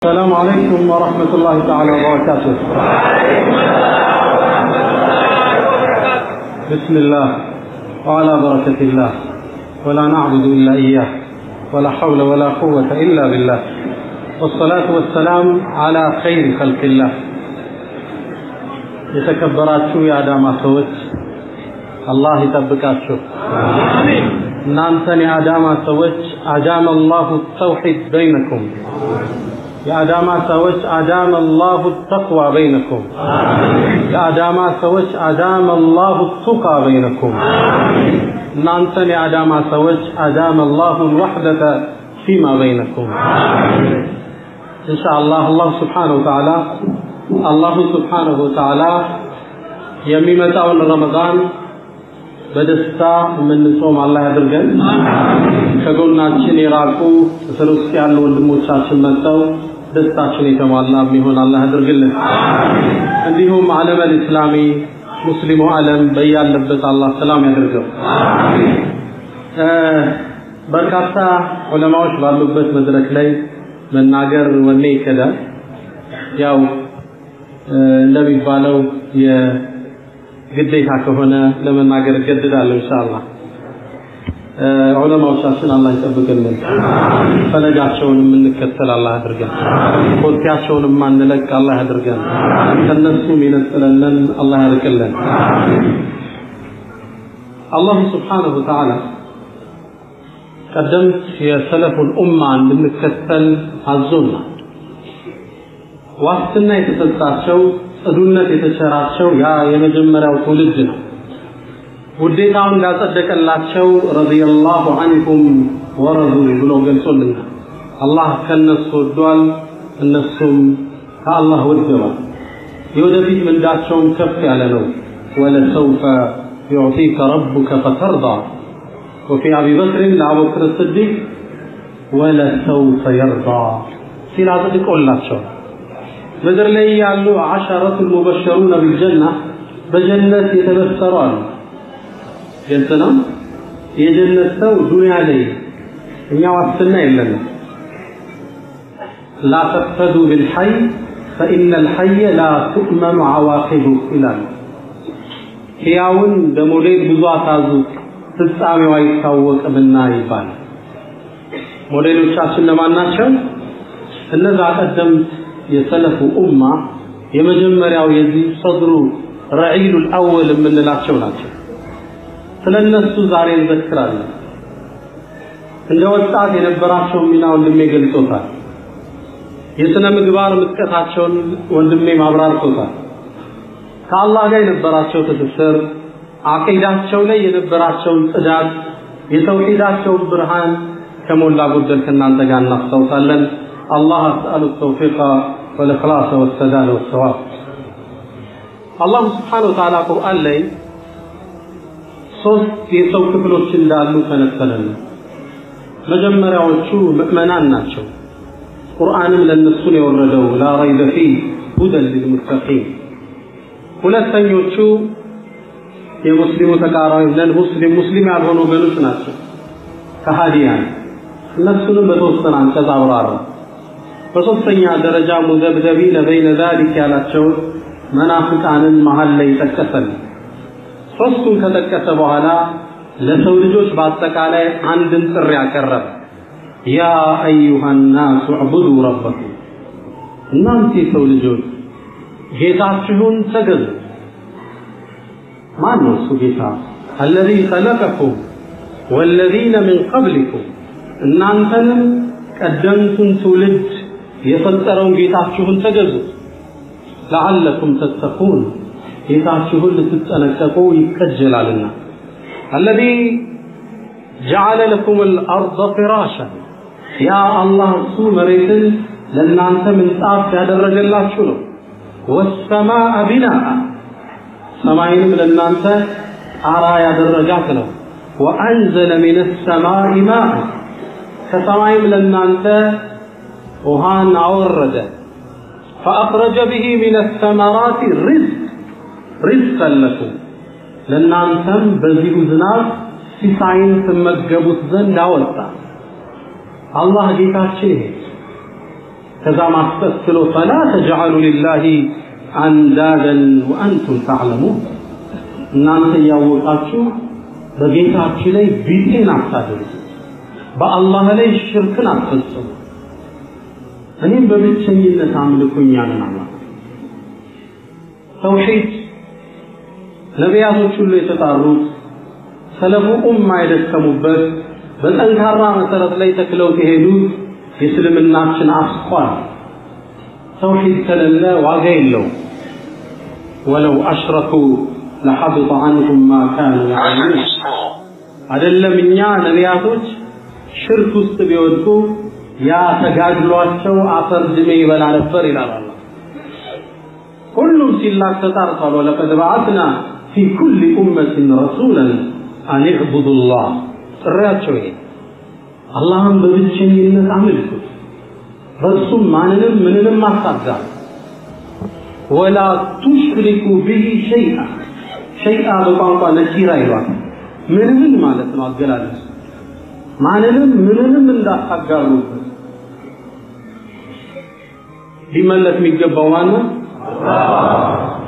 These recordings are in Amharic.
السلام عليكم ورحمة الله تعالى وبركاته. بسم الله وعلى بركة الله ولا نعبد إلا إياه ولا حول ولا قوة إلا بالله والصلاة والسلام على خير خلق الله. يتكبراتشو يا داماتوت الله يطبقاتشو. آمين. نانتني آداما سوت أدام الله التوحيد بينكم. يا آداما سوت أدام الله التقوى بينكم. يا آداما سوت أدام الله التقى بينكم. نانتني آداما سوت أدام الله الوحدة فيما بينكم. إن شاء الله الله سبحانه وتعالى يميمتاون رمضان በደስታ የምንጾም አላህ ያድርገን። ከጎናችን የራቁ እስር ውስጥ ያሉ ወንድሞቻችን መጥተው ደስታችን የተሟላ የሚሆን አላህ ያድርግልን። እንዲሁም ዓለም እስላሚ ሙስሊሙ ዓለም በያለበት አላህ ሰላም ያድርገው። በርካታ ዑለማዎች ባሉበት መድረክ ላይ መናገር ወኔ ይከዳል። ያው እንደሚባለው ግዴታ ከሆነ ለመናገር እገደዳለሁ ኢንሻአላህ። ዑለማዎቻችን አላህ ይጠብቅልን። ፈለጋቸውን የምንከተል አላህ ያድርገን። ኮርቲያቸውን ማንለቅ አላህ ያድርገን። ከነሱ የሚነጥለንን አላህ ያርቅልን። አላህ ሱብሓነሁ ወተዓላ ቀደምት የሰለፉን ኡማ እንድንከተል አዞና ዋስትና የተሰጣቸው ጽዱነት የተቸራቸው ያ የመጀመሪያው ትውልድ ነው። ውዴታውን እንዳጸደቀላቸው ረዲየላሁ ዐንሁም ወረዱ ብሎ ገልጾልናል። አላህ ከነሱ ወዷል፣ እነሱም ከአላህ ወደዋል። የወደፊት ምንዳቸውም ከፍ ያለ ነው። ወለሰውፈ يعطيك ربك فترضى وفي أبي بكر لأبو بكر الصديق ولسوف يرضى ሲል አጽድቆላቸው ምድር ላይ ያሉ عشرة المبشرون بالجنة በጀነት የተበሰሩ አሉ። የእንትና የጀነት ሰው ዱንያ ላይ እኛ ዋስትና የለንም። لا تقتدوا بالحي فإن الحي لا تؤمن عواقبه ይላል። ሕያውን በሞዴል ብዙ አታዙት ፍጻሜው አይታወቅምና ይባላል። ሞዴሎቻችን ለማን ናቸው? እነዛ ቀደምት የሰለፉ ኡማ የመጀመሪያው የዚህ ሰድሩ ረዒሉል አወል የምንላቸው ናቸው። ስለነሱ ዛሬ እንዘክራለን። እንደ ወጣት የነበራቸው ሚና ወንድሜ ገልጾታል። የሥነ ምግባር ምጥቀታቸውን ወንድሜ ማብራርቶታል። ከአላህ ጋር የነበራቸው ትስስር፣ አቂዳቸው ላይ የነበራቸውን ጽዳት፣ የተውሂዳቸውን ብርሃን ከሞላ ጎደል ከእናንተ ጋር እናስታውሳለን። الله أسأل التوفيق والإخلاص والسداد والثواب. الله سبحانه وتعالى قرآن لي ሶስት የሰው ክፍሎች እንዳሉ ተነስተናል። መጀመሪያዎቹ ምእመናን ናቸው። ቁርአንም ለነሱ ነው የወረደው لا ريب فيه هدى للمتقين። ሁለተኞቹ የሙስሊሙ ተቃራኒ ሙስሊም ያልሆኑ ወገኖች ናቸው ከሃዲያን። እነሱንም በተወሰነ አንቀጽ አብራራ። በሶስተኛ ደረጃ ሙዘብዘቢነ በይነ ذلك ያላቸው መናፍቃንን መሃል ላይ ተከተለ። ሶስቱን ከተከተ በኋላ ለሰው ልጆች በአጠቃላይ አንድን ጥሪ ያቀረበ ያ አዩሃ الناس اعبدوا ربكم እናንተ ሰው ልጆች ጌታችሁን ተገዙ። ማን ነው እሱ ጌታ? الذي خلقكم والذين من قبلكم እናንተንም ቀደምቱን ትውልድ የፈጠረውን ጌታችሁን ተገዙ። لعلكم تتقون ጌታችሁን ልትጠነቀቁ ይከጀላልና። الذي جعل لكم الأرض فراشا يا الله እሱ መሬትን ለእናንተ ምንጣፍ ያደረገላችሁ ነው። والسماء بناء ሰማይንም ለእናንተ ጣራ ያደረጋት ነው። وأنزل من السماء ماء ከሰማይም ለእናንተ ውሃን አወረደ። فأخرج به من الثمرات رزقا لكم ለእናንተም በዚሁ ዝናብ ሲሳይን ትመገቡት ዘንድ አወጣ። አላህ ጌታችን ከዛ ማስተስሎ فلا تجعلوا لله اندادا وانتم تعلمون እናንተ ያወቃችሁ በጌታችሁ ላይ ቢጤን አታድርጉ በአላህ ላይ ሽርክን አትፈጽሙ እኔም በብቸኝነት አምልኩኝ ያለን አላህ ተውሂድ ነቢያቶች ሁሉ የተጣሩት ሰለፉ ኡማ የደከሙበት በጠንካራ መሰረት ላይ ተክለው የሄዱት የእስልምናችን አስኳል ተውሂድ ከሌለ ዋጋ የለውም ولو اشركوا لحبط عنهم ما كانوا يعملون አይደለም እኛ ነቢያቶች ሽርክ ውስጥ ቢወድቁ ያ ተጋድሏቸው አፈር ድሜ ይበላ ነበር ይላል አላህ ሁሉም ሲላክ ተጣርቷል ወለቀድ بعثنا في كل امه رسولا ان اعبدوا الله ጥሪያቸው ይሄ አላህን በብቸኝነት አምልኩ በሱም ማንንም ምንንም አታጋሩ ولا تشركوا به شيئا شيئا በቋንቋ ነኪራ ይሏል ምንም ማለት ነው አገላለጽ ማንንም ምንንም እንዳታጋሩ ሊመለክ የሚገባው ማነው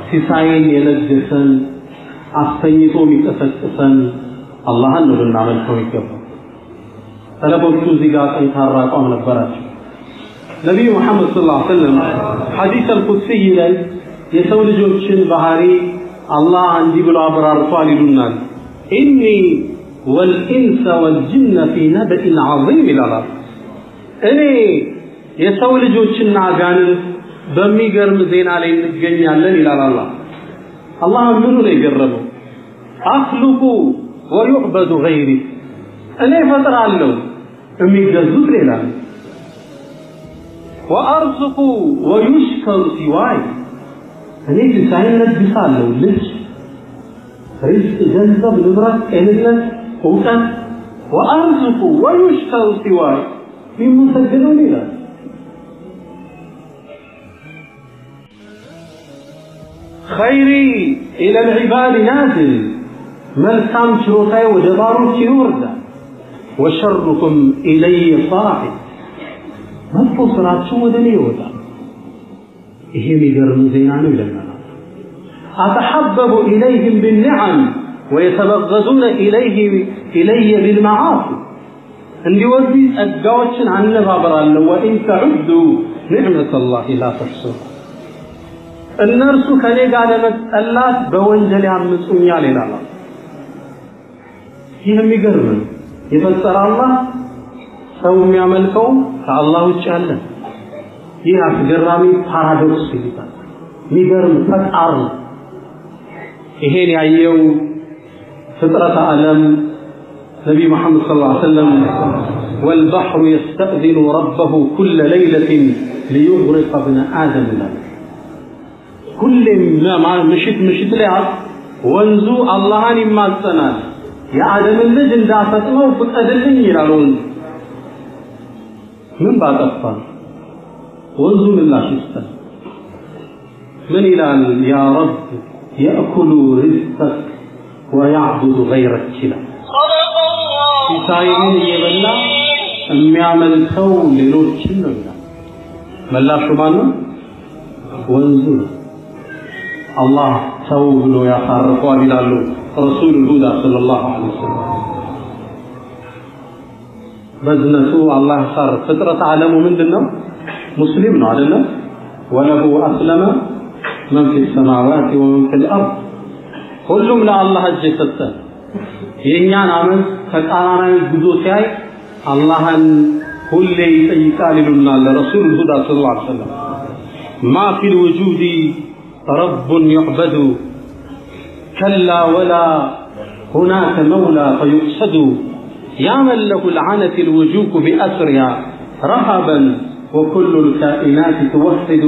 ሲሳይን የለገሰን አስተኝቶ የሚቀሰቅሰን አላህን ነው ልናመልከው ይገባል ሰለፎቹ እዚህ ጋር ጠንካራ አቋም ነበራቸው ነብዩ መሐመድ ሰለላሁ ዐለይሂ ወሰለም ሐዲስ አልቁድሲ ላይ የሰው ልጆችን ባህሪ አላህ እንዲህ ብሎ አብራርቷል ይሉናል ኢኒ والانس والجن في نبأ عظيم ይላል እኔ የሰው ልጆችና አጋንንት በሚገርም ዜና ላይ እንገኛለን ይላል አላህ ምኑ ላይ ገረመው አኽሉቁ ወይዕበዱ غيري እኔ ፈጥራለሁ የሚገዙት ሌላ ወአርዝቁ ወይሽከሩ ሲዋይ እኔ ሳይነግሳለሁ ልጅ ሪዝቅ ገንዘብ ንብረት ጤንነት እውቀት ወአርዝቁ ወይሽከሩ ሲዋይ የሚመሰገነው ሌላ خيري الى العباد نازل መልካም ችሮታዬ ወደ ባሮች ይወርዳል وشركم الي صاعد መጥፎ ስራችሁ ወደ እኔ ይወጣል ይሄ የሚገርም ዜና ነው ይለናል اتحبب اليهم بالنعم ويتبغضون الي بالمعاصي እንዲወዱ ጸጋዎችን አነባበራለሁ وان تعدوا نعمه الله لا تحصوها እነርሱ ከኔ ጋር ለመጣላት በወንጀል ያምጹኛል ይላል ይህ የሚገርም የፈጠረ አላህ ሰው የሚያመልከው ከአላህ ውጭ አለ ይህ አስገራሚ ፓራዶክስ ይባላል የሚገርም ፈጣር ይሄን ያየው ፍጥረት ዓለም ነብይ መሐመድ ሰለላሁ ዐለይሂ ወሰለም والبحر يستأذن ربه كل ليلة ليغرق ابن آدم كل ما مشيت ላይ ወንዙ አላህን ይማጸናል የአደም ልጅ እንዳፈጥመው ፍቀድልኝ ይላል ምን ባጠፋ ወንዙ ምላሽ ይሰጣል ምን ይላል ያ ረብ ያእኩሉ ሪዝቀክ ወያዕቡዱ ገይረክ ይላል ሲሳይን እየበላ የሚያመልከው ሌሎችን ነው ይላል መላሹ ማን ነው ወንዙ الله ሰው ብሎ ያሳርፈዋል ይላሉ ረሱል ሁዳ ሰለላሁ ዐለይሂ ወሰለም በዝነቱ አላህ ያሳር ፍጥረት ዓለሙ ምንድነው ሙስሊም ነው አይደለ ወለሁ አስለመ من في السماوات ومن في الارض ሁሉም ለአላህ እጅ ሰጠ የኛን አመት ተቃራኒ ጉዞ ሲያይ አላህን ሁሌ ይጠይቃል ይሉናል ረሱል ሁዳ ሰለላሁ ዐለይሂ ወሰለም ما في الوجود رب يعبد كلا ولا هناك مولى فيقصد يا من له العنة الوجوك بأسرها رهبا وكل الكائنات توحد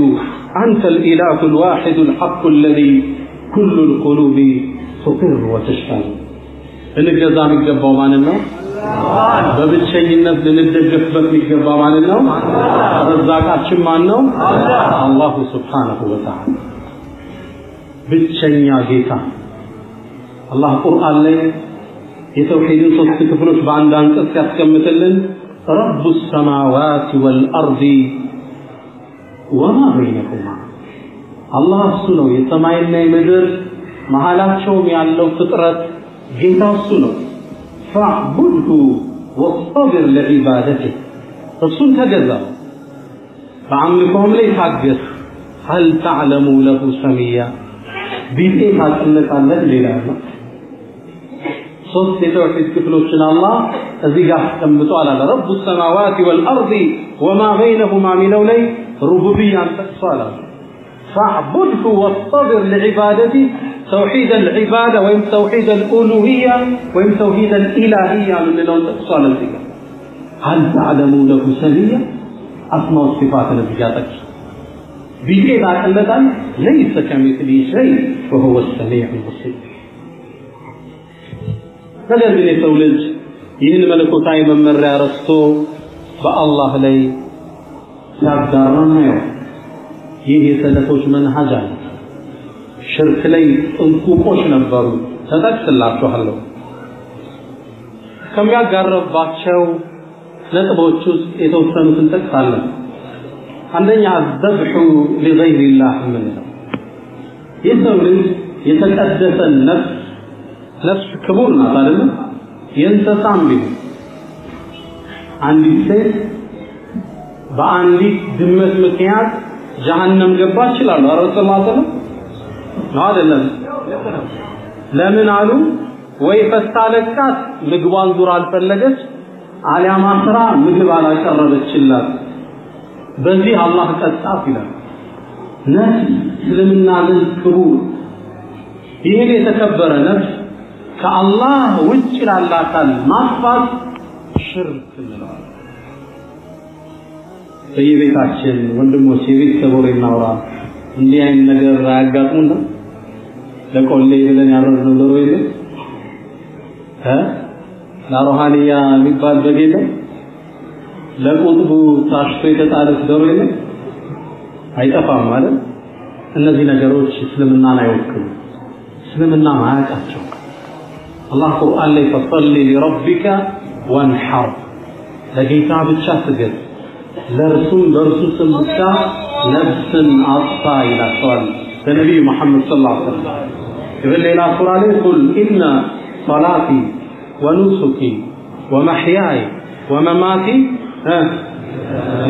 أنت الإله الواحد الحق الذي كل القلوب تقر وتشهد الجزاء የሚገባው ማን ነው በብቸኝነት ልንደገፍበት የሚገባው ማን ነው ረዛቃችን ማን ነው አላህ Subhanahu Wa Ta'ala ብቸኛ ጌታ አላህ ቁርአን ላይ የተውሂድን ሶስት ክፍሎች በአንድ አንቀጽ ያስቀምጥልን ረቡ السماوات والارض وما بينهما الله እሱ ነው የሰማይና የምድር መሃላቸውም ያለው ፍጥረት ጌታ እሱ ነው فاعبده واصطبر لعبادته እሱን ተገዛው በአምልኮም ላይ ታገስ هل تعلم له سميا ቢጤ ታጥለቃለህ ሌላ ነው ሶስት የተውሂድ ክፍሎችን አላህ እዚህ ጋር ተቀምጧል አለ رب السماوات والارض وما بينهما ሚለው ላይ ሩቡቢያን ተጽፏል فاعبده واصطبر لعبادته توحيد العباده ويم توحيد الالوهيه ويم توحيد الالهيه لنلو تتصال እዚህ ጋር هل تعلم له سميا اسماء الصفات الذاتك بيجي عقلتان ليس كمثله شيء وهو السميع البصير ነገር ግን የሰው ልጅ ይህን መለኮታዊ መመሪያ ረስቶ በአላህ ላይ ያጋራ ነው ይህ የሰለፎች መንሃጅ አለ ሽርክ ላይ እንቁቆች ነበሩ ተጠቅስላችኋለሁ ከሚያጋራባቸው ነጥቦች ውስጥ የተወሰኑትን ጠቅሳለን አንደኛ الذبح لغير الله ምንለው የሰው ልጅ የተቀደሰ ነፍስ ክቡር ናት አይደል የእንስሳም ቢሆን አንዲት ሴት በአንዲት ድመት ምክንያት ጀሃነም ገባች ይላሉ ረሱላህ ሰለላሁ ዐለይሂ ወሰለም ለምን አሉ ወይ ፈስታለቃት ምግቧን ዙር አልፈለገች አሊያም አስራ ምግብ አላቀረበችላት በዚህ አላህ ቀጣት ይላል ነፍስ እስልምና ክቡር ይሄ የተከበረ ነፍስ ከአላህ ውጭ ላለ አካል ማጥፋት ሽርክ ነው በየቤታችን ወንድሞች የቤተሰቦች እናውራ እንዲህ አይነት ነገር ያጋጥሙና ለቆሌ ብለን ያረድነው ዶሮ የለም ለሮሃንያ የሚባል በግ የለም ለቁጥቡ ታሽቶ የተጣለች ዶሮ የለም አይጠፋም ማለት እነዚህ ነገሮች እስልምናን አይወክሉም እስልምና ማያውቃቸው አላህ ቁርአን ላይ فصلي لربك وانحر ለጌታ ብቻ ስገድ ለርሱም በርሱ ስም ብቻ ነፍስን አጥፋ ይላቸዋል በነቢዩ መሐመድ ሰለላሁ ዐለይሂ ወሰለም በሌላ ሱራ ላይ قل ان صلاتي ونسكي ومحياي ومماتي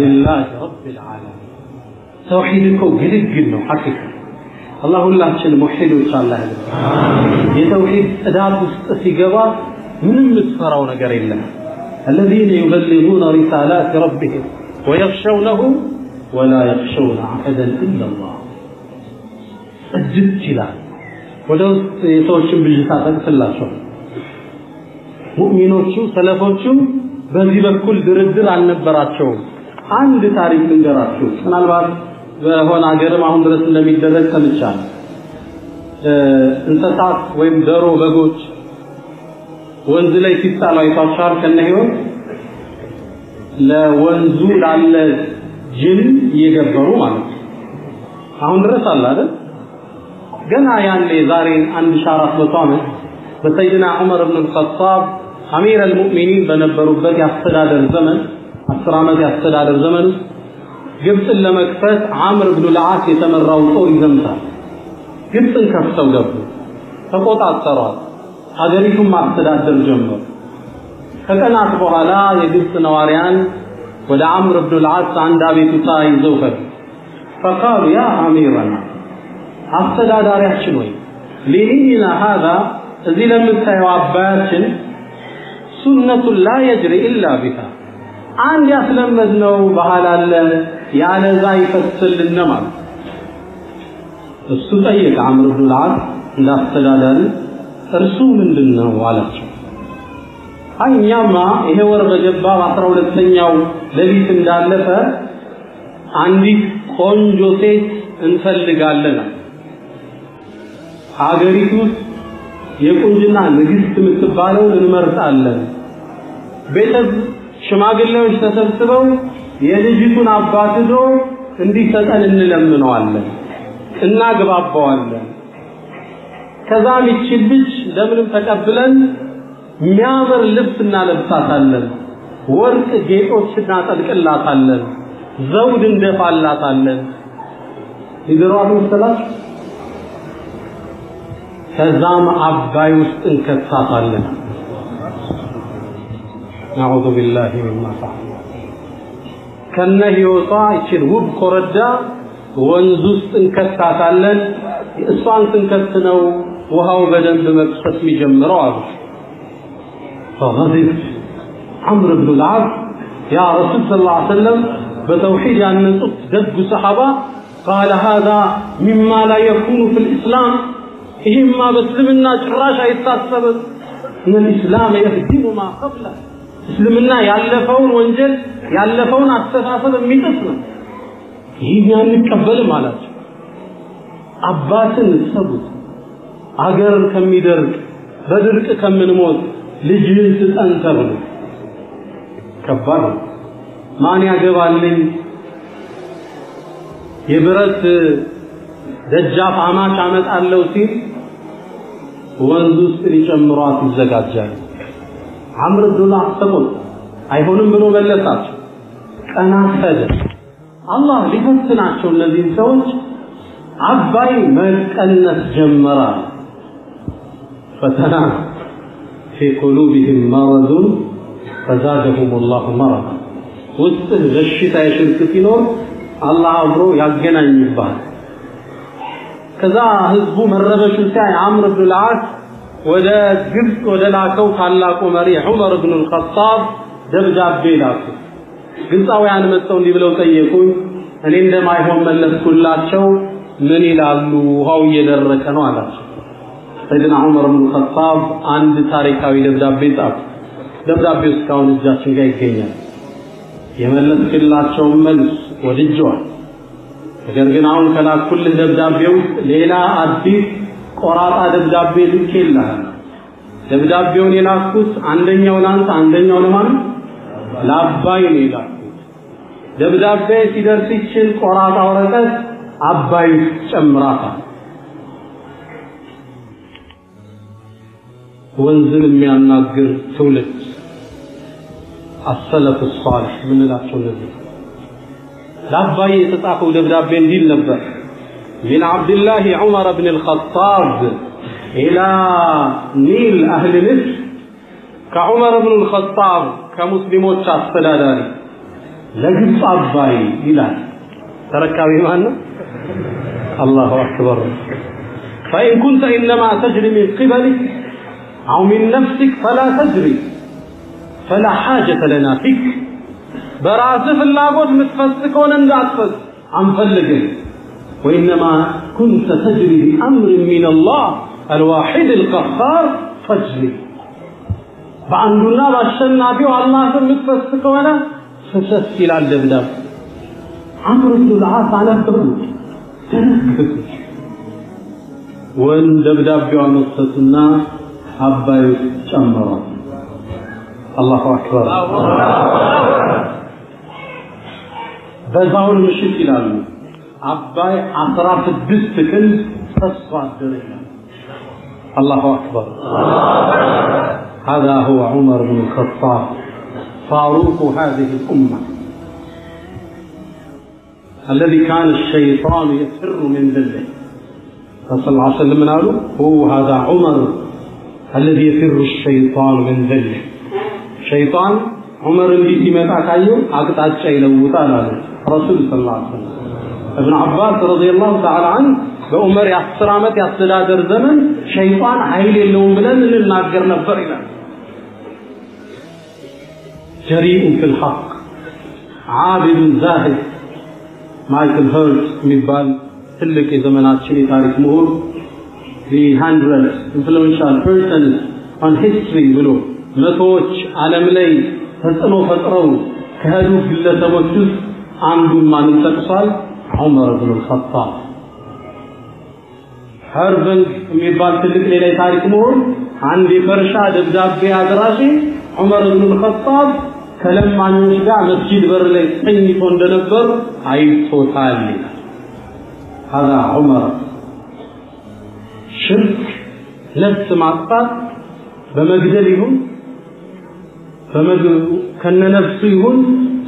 لله رب العالمين توحيدكم ግልግል ነው ሐቂቃ አላህ ሁላችን ሙሂዶች አላህ ያድርገን የተውሂድ ጽዳት ውስጥ ሲገባ ምንም ምትፈራው ነገር የለም الذين يبلغون رسالات ربهم ويخشونه ولا يخشون احدا الا الله እጅትላል ወደው የሰዎችን ብልታ ተከፈላቸው ሙእሚኖቹ ሰለፎቹ በዚህ በኩል ድርድር አልነበራቸውም አንድ ታሪክ እንገራችሁ ምናልባት በሆነ ሀገርም አሁን ድረስ እንደሚደረግ ሰምቻለሁ እንስሳት ወይም ዶሮ በጎች ወንዝ ላይ ሲጣሉ አይታችኋል ከነህይወት ለወንዙ ላለ ጅን እየገበሩ ማለት አሁን ድረስ አለ አይደል ገና ያኔ ዛሬ 1400 ዓመት በሰይድና ዑመር ኢብኑ አልኸጣብ አሚር አልሙእሚኒን በነበሩበት ያስተዳደር ዘመን 10 ዓመት ያስተዳደር ዘመን ግብጽን ለመክፈት አምር ኢብኑ አልዓስ የተመራው ጦር ይዘምታል ግብጽን ከፍተው ገቡ ተቆጣጠሯል ሀገሪቱን ማስተዳደር ጀመሩ ከቀናት በኋላ የግብጽ ነዋሪያን ወደ አምር ኢብኑ አልዓስ አንድ አቤቱታ ይዘው فقالوا يا اميرنا አስተዳዳሪያችን ወይ لينا هذا እዚህ ለምታየው አባያችን ሱነቱ لا يجري الا بها አንድ ያስለመድነው ባህል አለ ያለዛ ይፈስልልና ማለት እሱ ጠየቀ አምር ኢብኑ አልዓስ እንዳስተዳዳሪ እርሱ ምንድነው አላቸው አይኛማ ይሄ ወር በገባ 12ኛው ሌሊት እንዳለፈ አንዲት ቆንጆ ሴት እንፈልጋለን ሀገሪቱ የቁንጅና ንግስት የምትባለው እንመርጣለን ቤተሰብ ሽማግሌዎች ተሰብስበው የልጅቱን አባት ዶ እንዲሰጠን እንለምነዋለን እናግባባዋለን ከዛ ልጅ ለምንም ተቀብለን የሚያምር ልብስ እናለብሳታለን ወርቅ ጌጦች እናጠልቅላታለን ዘውድ እንደፋላታለን ይድሯት መሰላች ከዛም አባይ ውስጥ እንከታታለን نعوذ بالله مما فعل ከነ ህይወቷ ይችል ውብ ኮረዳ ወንዝ ውስጥ እንከታታለን እሷን ስንከትነው ውሃው በደንብ መፍሰስ የሚጀምረው አሉ فغضب عمرو بن العاص يا رسول صلى الله عليه وسلم بتوحيد النصوص دق صحابه قال هذا مما لا يكون في الاسلام إما بسلمنا ጭራሽ አይታሰብም ان الاسلام يهدم ما قبله እስልምና ያለፈውን ወንጀል ያለፈውን አስተሳሰብ የሚጥስ ነው ይሄን እንቀበል ማለት አባትን ሰቡት አገር ከሚደርቅ በድርቅ ከምንሞት ልጅን ተጠንተሩ ከባድ ማን ያገባልኝ የብረት ደጃፍ አማች አመጣለው ሲል ወንዝ ውስጥ ሊጨምሯት ይዘጋጃል عمرو بن العاص አይሆንም ብሎ መለሳቸው ቀናፈደ አላህ ሊፈትናቸው እነዚህ ሰዎች አባይ መቀነስ ጀመራ ፈተና في قلوبهم مرض فزادهم الله مرضا ውስጥ በሽታ የሽርክ ሲኖር አላህ አብሮ ያገናኝባል ከዛ ህዝቡ መረበሹ ሲያይ عمرو بن العاص ወደ ግብጽ ወደ ላከው ታላቁ መሪ ዑመር ኢብኑ አልኸጣብ ደብዳቤ ላኩ ግብጻውያን መጥተው እንዲህ ብለው ጠየቁኝ እኔ እንደማይሆን መለስኩላቸው ምን ይላሉ ውሃው እየደረቀ ነው አላቸው ሰይድና ዑመር ኢብኑ አልኸጣብ አንድ ታሪካዊ ደብዳቤ ጻፉ ደብዳቤው እስካሁን እጃችን ጋር ይገኛል የመለስኩላቸው መልስ ወድጀዋል ነገር ግን አሁን ከላኩልህ ደብዳቤው ሌላ አዲስ ቆራጣ ደብዳቤ ልኬልሃል ደብዳቤውን የላኩት አንደኛው ላንተ አንደኛው ለማን ለአባይ ነው የላኩት ደብዳቤ ሲደርስ ይችል ቆራጣ ወረቀት አባይ ጨምራታል ወንዝን የሚያናግር ትውልድ السلف الصالح من ላቸው ነበር ለአባይ የተጻፈው ደብዳቤ እንዲል ነበር من عبد الله عمر بن الخطاب إلى نيل أهل مصر كعمر بن الخطاب كمسلموች አስተዳዳሪ ለግብጽ አባይ ይላል ተረካቢ ማን ነው الله أكبر فإن كنت إنما تجري من قبلك أو من نفسك فلا تجري فلا حاجة لنا فيك براس ፍላጎት ምትፈስከውን እንዳትፈስ አንፈልግም وإنما كنت تجري بأمر من الله الواحد القهار فاجري بعندنا باشنابي والله متفسكونا فسسل على الدبداب عمرو بن العاص على الثبوت وان دبداب ونصتنا عباي ጨመራ الله أكبر በዛውን ምሽት ይላሉ አባይ 16 ክንድ ተስፋደረ الله أكبر هذا هو عمر بن الخطاب فاروق هذه الأمة الذي كان الشيطان يفر من ذله صلى الله عليه وسلم قالوا هو هذا عمر الذي يفر الشيطان من ذله شيطان عمر اللي يمتع كايو አቅጣጫ ይለውጣል አለ رسول صلى الله عليه وسلم ابن عباس رضي الله تعالى عنه በዑመር የ10 አመት ያስተዳደር ዘመን ሸይጣን ኃይል የለውም ብለን እንናገር ነበር ይላል جريء في الحق عابد زاهد ማይክል ሄርት የሚባል ትልቅ የዘመናችን የታሪክ ምሁር the 100 influential persons on history ብሎ መቶዎች ዓለም ላይ ተጽዕኖ ፈጥረው ከሄዱ ግለሰቦች ውስጥ አንዱን ማን ተጠቅሷል ዑመር ኢብኑ አልኸጣብ ሀርበንግ የሚባል ትልቅ ሌላ የታሪክ ምሁር አንድ የፈርሻ ደብዳቤ አድራሺ ዑመር ኢብኑ አልኸጣብ ከለማኞች ጋር መስጂድ በር ላይ ተኝቶ እንደነበር አይቶታል هذا عمر ሽርክ ነፍስ ማጥፋት በመግደል ይሁን ከነነፍሱ ይሁን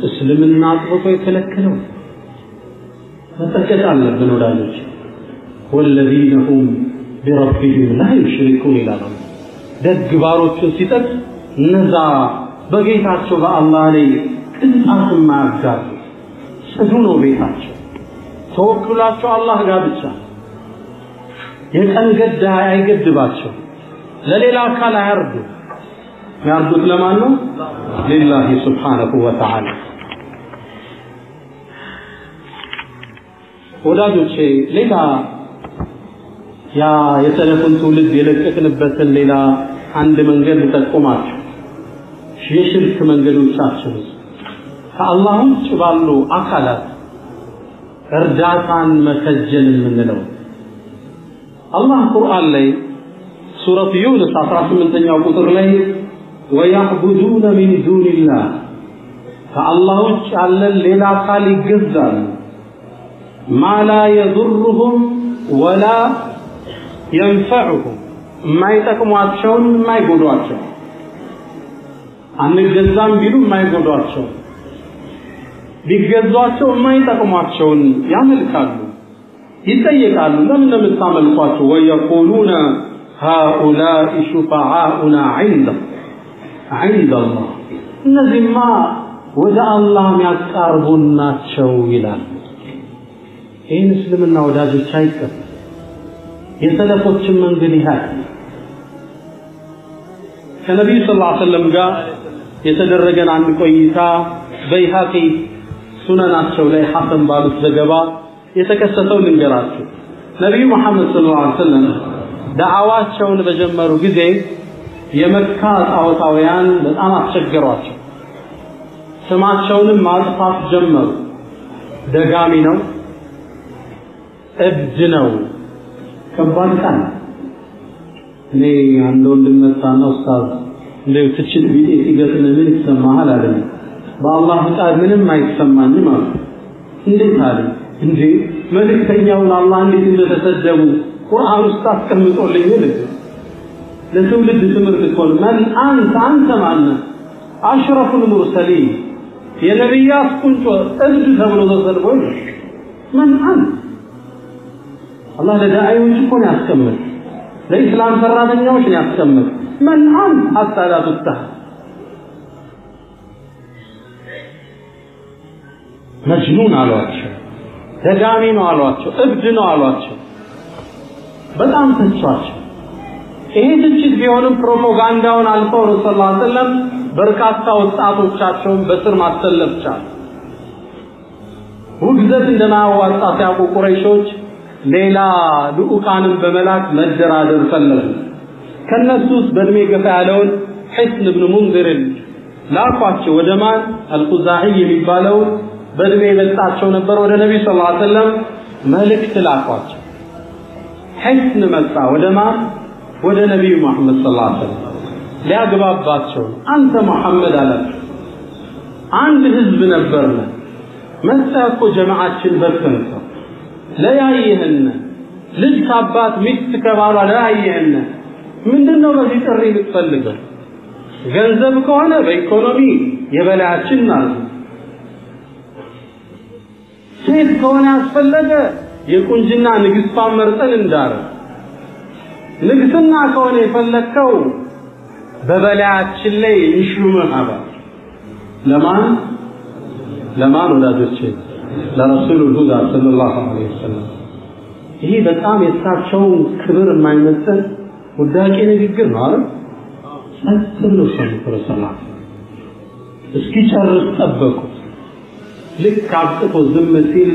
እስልምና አጥብቆ የከለከለው መጠንቀቅ አለብን ወዳጆች والذين هم بربهم لا يشركون ይላል ደግ ባሮችን ሲጠቅ እነዛ በጌታቸው በአላህ ላይ ቅንጣት ማያጋሩ ጽኑ ነው ቤታቸው ተወክላቸው አላህ ጋር ብቻ የቀን ገዳ አይገድባቸው ለሌላ አካል አያርዱ ያርዱት ለማን ነው لله سبحانه وتعالى ወዳጆቼ ሌላ ያ የተለፉን ትውልድ የለቀቅንበትን ሌላ አንድ መንገድ ተጠቆማችሁ የሽርክ መንገዶቻችን ከአላህ ውጭ ባሉ አካላት እርዳታን መከጀል የምንለው አላህ ቁርአን ላይ ሱረቱ ዩኑስ 18ኛው ቁጥር ላይ ወያዕቡዱነ ሚን ዱኒላህ ከአላህ ውጭ ያለን ሌላ አካል ይገዛሉ ማ ላ የضرهم ወላ ينفعهم የማይጠቅሟቸውን የማይጎዷቸው አንገዛም ቢሉ የማይጎዷቸው ቢገዟቸው የማይጠቅሟቸውን ያመልካሉ ይጠየቃሉ ለምን እንደምታመልኳቸው ويقولون هؤلاء شفعاؤنا عند الله እነዚህማ ወደ አላህ የሚያቀርቡን ናቸው ይላል ይህን እስልምና ወዳጆች አይቀበል የሰለፎችን መንገድ ይሃል ከነብዩ ሰለላሁ ዐለይሂ ወሰለም ጋር የተደረገን አንድ ቆይታ በይሃቂ ሱነናቸው ላይ ሐሰን ባሉት ዘገባ የተከሰተው ልንገራችሁ ነብዩ መሐመድ ሰለላሁ ዐለይሂ ወሰለም ዳዓዋቸውን በጀመሩ ጊዜ የመካ ጣዖታውያን በጣም አስቸገሯቸው ስማቸውንም ማጥፋት ጀመሩ ደጋሚ ነው እብድ ነው ከባድ ቃል እኔ አንድ ወንድም መጣና ኡስታዝ እንደው ትችት ቢጤ ሲገጥም ምን ይሰማሃል አለኝ በአላህ ቃል ምንም አይሰማኝም አለ እንዴት አለ እንዴ መልእክተኛውን አላህ እንዴት እንደተሰደቡ ቁርአን ውስጥ አስቀምጦልኝ ልክ ለትውልድ ትምህርት ይሆን ማን አንተ ማን አሽረፉል ሙርሰሊን የነብያት ቁንጮ እብድ ተብሎ ተሰድቦ ማን الله لداعيዎች እኮ ነው ያስቀምጥ ለኢስላም ሰራተኛዎች ነው ያስቀምጥ من አንተ حتى لا تفتح مجنون አሏቸው ደጋሚ ነው አሏቸው እብድ ነው አሏቸው በጣም ተቻቸው ይሄ ትችት ቢሆንም ፕሮፓጋንዳውን አልፈው ረሱላህ ሰለላሁ ዐለይሂ ወሰለም በርካታ ወጣቶቻቸውን በስር ማሰለፍ ቻሉ ውግዘት እንደማያዋጣ ሲያውቁ ቁረይሾች ሌላ ልኡካንን በመላክ መደራደር ፈለጉ ከነሱስ በእድሜ ገፋ ያለውን ሒስን ኢብኑ ሙንዚር ላኳቸው ወደ ማን አልኹዛኢ የሚባለው በእድሜ የበልጣቸው ነበር ወደ ነብዩ ሰለላሁ ዐለይሂ ወሰለም መልእክት ላኳቸው ሒስን መጣ ወደ ማን ወደ ነብዩ መሐመድ ሰለላሁ ዐለይሂ ወሰለም ሊያግባባቸው አንተ መሐመድ አላቸው አንድ ህዝብ ነበርና መጣቆ ጀማዓችን በተንሰው ለያይህን ልጅ ካባት ሚስት ከባሏ ለያይህን ምንድነው በዚህ ጥሪ ልትፈልገው ገንዘብ ከሆነ በኢኮኖሚ የበላያችን ናት ሴት ከሆነ ያስፈልገ የቁንጅና ንግስቷን መርጠን እንዳረ ንግስና ከሆነ የፈለከው በበላያችን ላይ ይሽሉም አባ ለማን ወዳጆቼ ለረሱል ሁዳ ሰለላሁ ዐለይሂ ወሰለም ይሄ በጣም የሳቸው ክብር የማይመሰል ወዳቂ ንግግር ነው አይደል ሰለላሁ ዐለይሂ ወሰለም እስኪ ጨርስ ጠበቁ ልክ አጥቶ ዝም ሲል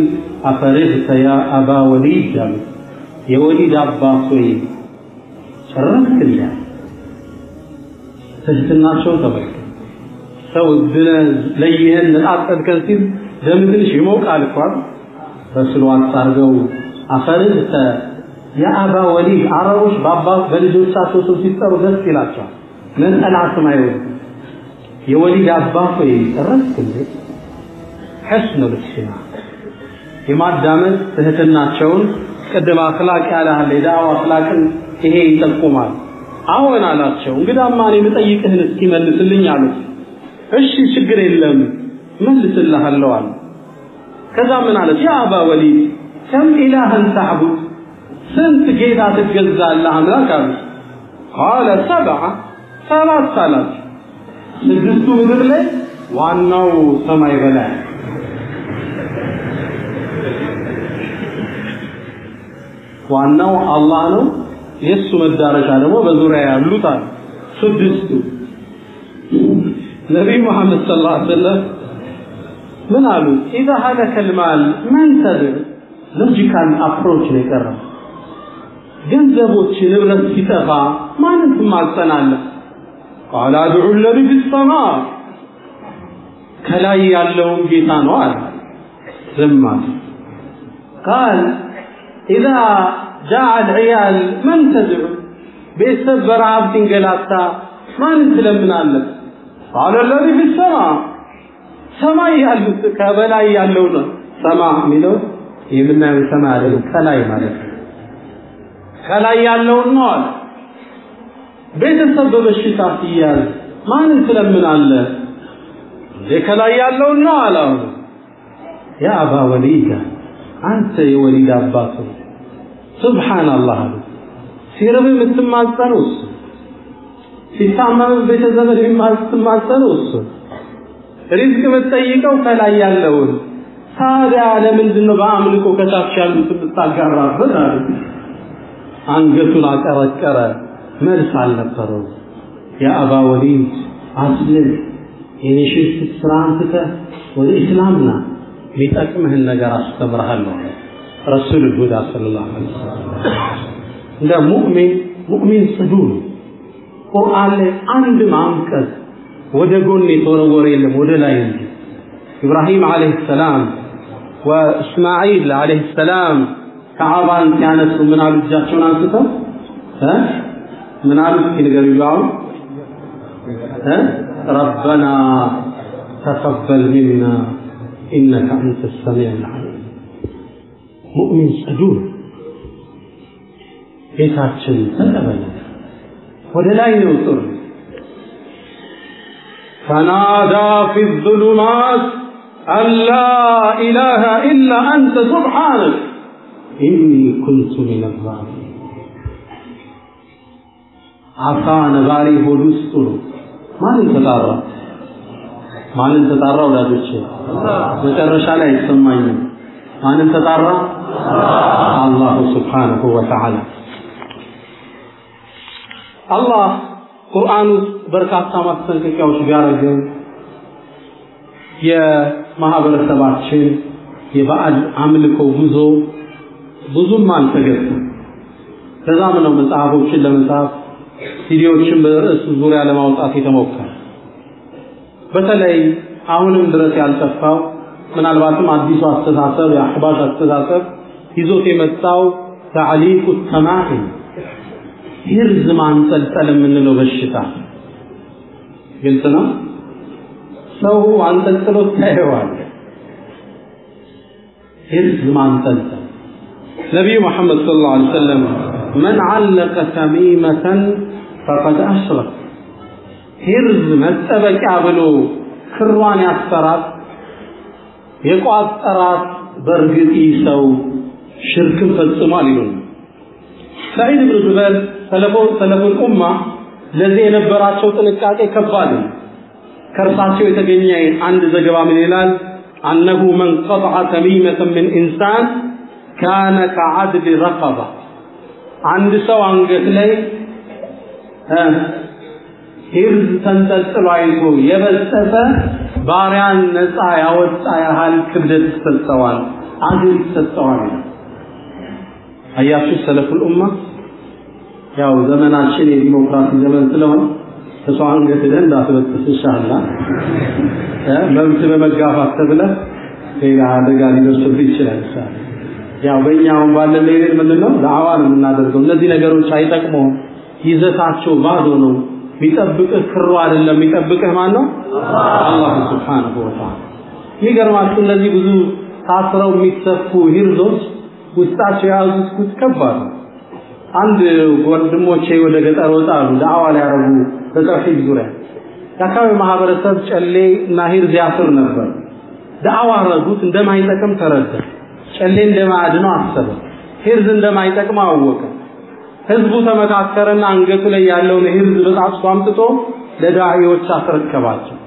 አፈረህ ያ አባ ወሊድ የወሊድ አባት ወይ ጨረስክልኝ ትህትናቸው ተመልከቱ ሰው ለይህን ነጣጥከን ሲል ደምትንሽ ይሞቃል እንኳን በስሏት አርገው አፈርህ ያ አባ ወሊድ አረቦች በአባት በልጆቻቸው ስም ሲጠሩ ደስ ይላቸዋል ነጠላት ማይወድ የወሊድ አባት ወይ ጨረስክልኝ حسن الاستماع የማዳመጥ ትህትናቸውን ቀደም አخلاق ያላህ ለዳዋ አخلاقን ይሄ ይጠቁማል አሁን አላቸው እንግዳማ እኔ መጠይቅህን እስኪ መልስልኝ አሉት እሺ ችግር የለም መልስልሃለሁ አለ ከዛ ምን አለ ያ አባ ወሊድ ከም ኢላህን ተዕቡድ ስንት ጌታ ትገዛለህ አምላክ አለ قال 7 ሳላት ስድስቱ ምድር ላይ ዋናው ሰማይ በላይ ዋናው አላህ ነው የሱ መዳረሻ ደግሞ በዙሪያ ያሉት አለ ስድስቱ ነብዩ መሐመድ ሰለላሁ ዐለይሂ ወሰለም ምን አሉ اذا هلك المال من تدر ሎጂካል አፕሮች ነው የቀረው ገንዘቦች ንብረት ሲጠፋ ማንን ትማጸናለህ قال ادعو الذي في السماء ከላይ ያለውን ጌታ ነው አለ ዝማት قال اذا جاء العيال من تدعو بيسبر عبد انقلاتا ማንን ትለምናለህ قال الذي في السماء ሰማይ ያሉት ከበላይ ያለው ነው ሰማይ ሚለው የምናየው ሰማይ አይደለም ከላይ ማለት ከላይ ያለው ነው አለ ቤተሰብ በበሽታ ሲያዝ ማንን ትለምናለህ ከላይ ያለው ነው አለ ያ አባ ወሊዳ አንተ የወሊድ አባት ሱብሃንአላህ ሲርብ የምትማጸነው ሲታመም ቤተዘመድ የማትማጸነው ሪዝቅ የምትጠይቀው ከላይ ያለውን ታዲያ ለምንድነው በአምልኮ ከታች ያሉት ተጣጋራበት አለ አንገቱን አቀረቀረ መልስ አልነበረው ያ አባ ወሊድ አስልም የሽርክ ስራንተ ወደ እስላምና ቢጠቅምህን ነገር አስተምርሃለሁ ረሱል ሁዳ ሰለላሁ ዐለይሂ ወሰለም እንደ ሙእሚን ጽዱል ቁርአን ላይ አንድ ማንቀስ ወደ ጎን የተወረወረ የለም ወደ ላይ እንጂ ኢብራሂም አለይሂ ሰላም ወእስማዒል አለይሂ ሰላም ከዓባን ሲያነሱ ምን አሉ እጃቸውን አንስተው ምን አሉ ይነገሩላው ربنا تقبل منا انك انت السميع العليم مؤمن صدوق ጌታችን ተቀበለ ወደ ላይ ነው ጥሩ فنادى في الظلمات أن لا إله إلا أنت سبحانك إني كنت من الظالمين عفان غاري هدوستو ማንን ተጣራ ወዳጆቼ መጨረሻ ላይ ይሰማኝ ማንን ተጣራ አላህ Subhanahu Wa Ta'ala አላህ ቁርአኑ በርካታ ማስጠንቀቂያዎች ቢያደርግም የማህበረሰባችን የባዕድ አምልኮ ጉዞ ብዙም አልተገኘም ከዛም ነው መጽሐፎችን ለመጻፍ ሲዲዎችን በርዕስ ዙሪያ ለማውጣት የተሞከረ በተለይ አሁንም ድረስ ያልጠፋው ምናልባትም አዲሱ አስተሳሰብ የአህባሽ አስተሳሰብ ይዞት የመጣው ተዕሊቁ ተማኢም ይርዝ ማንጠልጠል የምንለው በሽታ ግልጽ ነው ሰው አንጠልጥሎ ታየዋል ይርዝ ማንጠልጠል ነብዩ መሐመድ ሰለላሁ ዐለይሂ ወሰለም من علق تميمة فقد أشرك ይርዝ መጠበቂያ ብሎ ክሯን ያሰራት የቋጠራት በርግጥ ሰው ሽርክ ፈጽሟል ይሉን ሰዒድ ኢብኑ ጁበይር ሰለፉል ኡማ ለዚህ የነበራቸው ጥንቃቄ ከባድ ነው ከርሳቸው የተገኘ አንድ ዘገባ ምን ይላል أنه من قطع تميمة من إنسان كان كعدل رقبة عند ሰው አንገት ላይ ይርዝ ተንጠልጥሎ አይቶ የበሰተ ባሪያን ነፃ ያወጣ ያህል ክብደት ተሰጠዋል አጅር ተሰጠዋል አያችሁ ሰለፉል ኡማ ያው ዘመናችን የዲሞክራሲ ዘመን ስለሆነ ሰው አንገት ላይ እንዳትበጥስ ኢንሻአላህ መብት በመጋፋት ተብለ ሌላ አደጋ ሊደርስብህ ይችላል ያው በእኛው ባለን ሌሊት ምንድነው ዳዕዋ ነው የምናደርገው እነዚህ ነገሮች አይጠቅሙም ይዘታቸው ባዶ ነው ቢጠብቅህ ክሩ አይደለም ቢጠብቅህ ማን ነው አላህ Subhanahu Wa Ta'ala የሚገርማችሁ እነዚህ ብዙ ታስረው የሚሰፉ ሂርዞች ውስጣቸው ያዙት ከባድ አንድ ወንድሞቼ ወደ ገጠር ወጣሉ ዳዕዋ ላይ ያረጉ በተውሂድ ዙሪያ ያካባቢ ማህበረሰብ ጨሌ እና ሂርዝ ያስር ነበር ዳዕዋ ረዱት እንደማይጠቅም ተረዳ ጨሌ እንደማያድነው አሰበ ሂርዝ እንደማይጠቅም አወቀ ህዝቡ ተመካከረና አንገቱ ላይ ያለውን ሂርዝ በጣጥሶ አምጥቶ ለዳዒዎች አስረከባቸው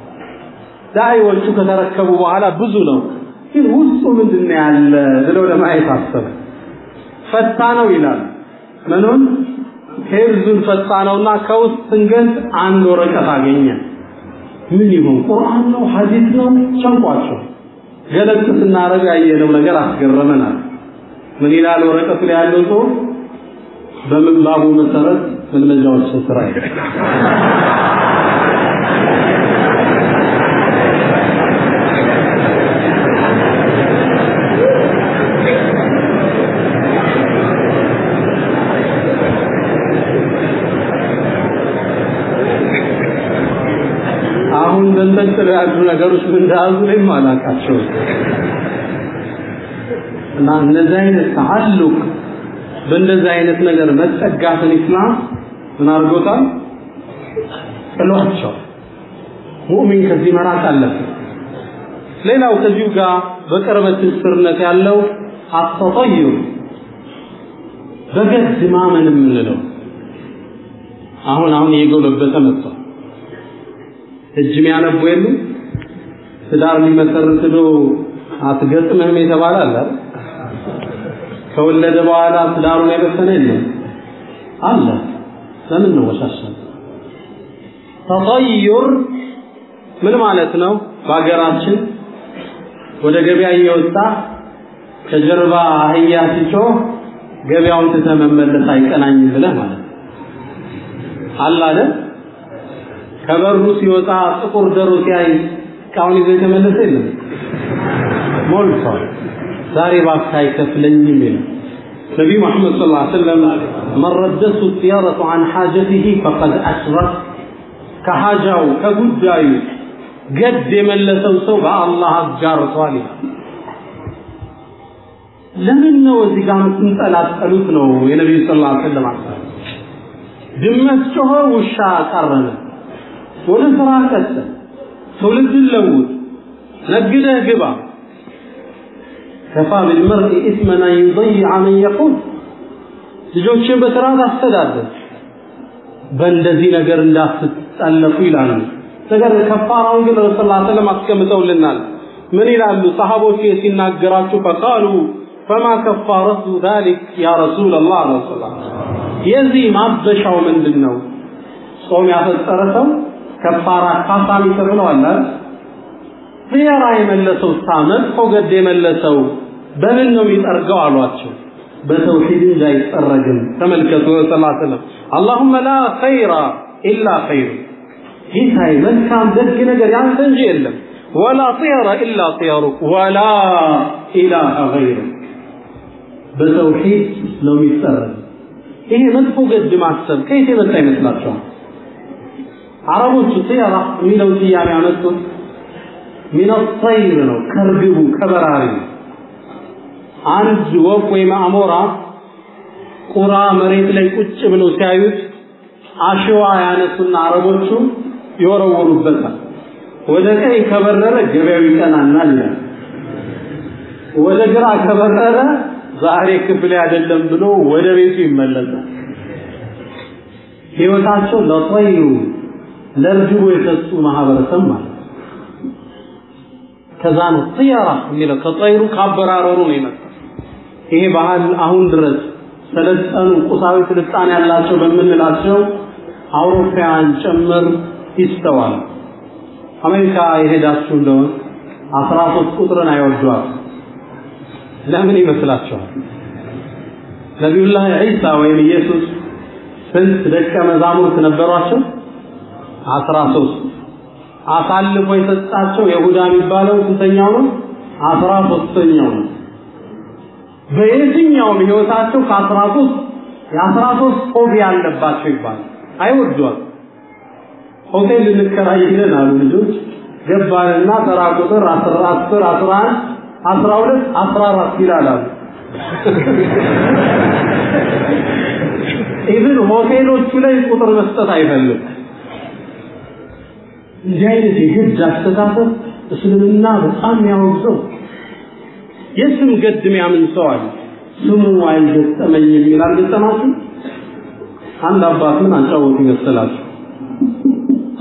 ዳዒዎቹ ከተረከቡ በኋላ ብዙ ነው ግን ውስጡ ምንድነው ያለ ብለው ለማየት አሰበ ፈታነው ይላል ምኑን ሂርዙን ፈታነውና ከውስጥ ድንገት አንድ ወረቀት አገኘ ምን ይሁን ቁርአን ነው ሐዲስ ነው ጨንቋቸው ገለጽ ስናረጋ ያየነው ነገር አስገረመናል ምን ይላል ወረቀቱ ላይ ያለው ሰው በምንባቡ መሰረት መልመጃዎች ስራ አሁን በእንደዚህ ያሉ ነገሮች ምን እንዳሉ ላይ ማላቃቸው እና እነዚህ አይነት ተዓልቅ በእንደዚህ አይነት ነገር መጠጋትን እስላም ምን አድርጎታል ጥሏቸው ሙእሚን ከዚህ መራቅ አለበት ሌላው ከዚሁ ጋር በቅርበት ስርነት ያለው አተጠዩር በገድ ማመን የምንለው አሁን የጎለበተ መጣ እጅም ያነቡ የሉ ትዳር ሊመሰርት ነው አትገጥምህም የተባለ አለ ከወለደ በኋላ ትዳሩን ያበሰነ የለም አለ ለምን ነው ወሻሻል ተጠዩር ምን ማለት ነው በአገራችን ወደ ገበያ እየወጣ ከጀርባ አህያ ሲጮህ ገበያውን ተመመለስ አይቀናኝም ብለህ ማለት አለ አይደል ከበሩ ሲወጣ ጥቁር ደሮ ሲያይ ቃውን ይዘህ ተመለሰ የለም ሞልቷ ዛሬ ባካይ ከፍለኝም ይላል ነብዩ መሐመድ ሰለላሁ ዐለይሂ ወሰለም መረደሱ الطيارة عن حاجته فقد أشرك ከሐጃው ከጉዳዩ ገድ የመለሰው ሰው በአላህ አጋርቷል ለምን ነው እዚህ ጋር ምንጠላጠሉት ነው የነብዩ ሰለላሁ ዐለይሂ ወሰለም ድመት ጮኸ ውሻ ቀረነ ወደ ስራ ቀጠለ ትውልድ ለውጥ ነግደህ ግባ كفى بالمرء إثما أن يضيع من يقول ልጆችን በስርዓት አስተዳደር በእንደዚህ ነገር እንዳትጣለፉ ይላሉ ነገር ከፋራውን ግን ረሱላህ ሰለላሁ ዐለይሂ ወሰለም አስቀምጠውልናል ምን ይላሉ ሰሃቦቹ ሲናገራቸው فقالوا فما كفارة ذلك يا رسول الله ረሱላህ የዚህ ማበሻው ምንድነው ጾም ያፈጠረው ከፋራ ካሳሚ ተብለዋል ዚያራ የመለሰው ሳመት ወገድ የመለሰው በምን ነው የሚጠርገው አሏቸው በተውሂድ እንዳይጠረግም ተመልከቱ ሰለላሁ ዐለይሂ ወሰለም اللهم لا خير الا خير ጌታዬ መልካም ደግ ነገር ያንተ እንጂ የለም ولا طير الا طيرك ولا اله غيرك በተውሂድ ነው የሚጠረግ ይሄ መጥፎ ገድ ማሰብ ከየት የመጣ ይመስላችኋል አረቦች ጢያራ የሚለው ጥያቄ ያመጡት من الطير ነው ከርግቡ ከበራሪ አንድ ወፍ ወይ ማሞራ ቁራ መሬት ላይ ቁጭ ብለው ሲያዩት አሸዋ ያነሱና አረቦቹ ይወረውሩበታል ወደ ቀኝ ከበረረ ገበያው ይቀናናል ወደ ግራ ከበረረ ዛሬ ክፍል አይደለም ብሎ ወደ ቤቱ ይመለሳል ህይወታቸው ለطيሩ ለርግቡ የሰጡ ማህበረሰብ ማለት ከዛን ጢያራ የሚለው ከطيሩ ካበራረሩ ነው የመጣው ይሄ ባህል አሁን ድረስ ሰለጠኑ ቁሳዊ ስልጣኔ ያላቸው በመንላቸው አውሮፓውያን ጭምር ይስተዋል አሜሪካ የሄዳችሁ እንደሆነ 13 ቁጥርን አይወዷል ለምን ይመስላችኋል ነብዩላህ ኢሳ ወይም ኢየሱስ ስንት ደቀ መዛሙርት ነበሯቸው 13 አሳልፎ የሰጣቸው ይሁዳ የሚባለው ስንተኛው ነው 13ኛው ነው በየትኛው ህይወታቸው ከ13 የ13 ፎቢያ አለባቸው ይባላል አይወዷል ሆቴል ልንከራይልን አሉ ልጆች ገባንና ተራ ቁጥር 10 11 12 14 ይላል ኢቭን ሆቴሎቹ ላይ ቁጥር መስጠት አይፈልግ እንዲህ አይነት የግድ አስተሳሰብ እስልምና በጣም ያወግዘው የስም ገድም ያምን ሰው አለ ስሙ አይገጠመኝም ይላል ገጠማችሁ አንድ አባት ምን አንጫወት ይመስላል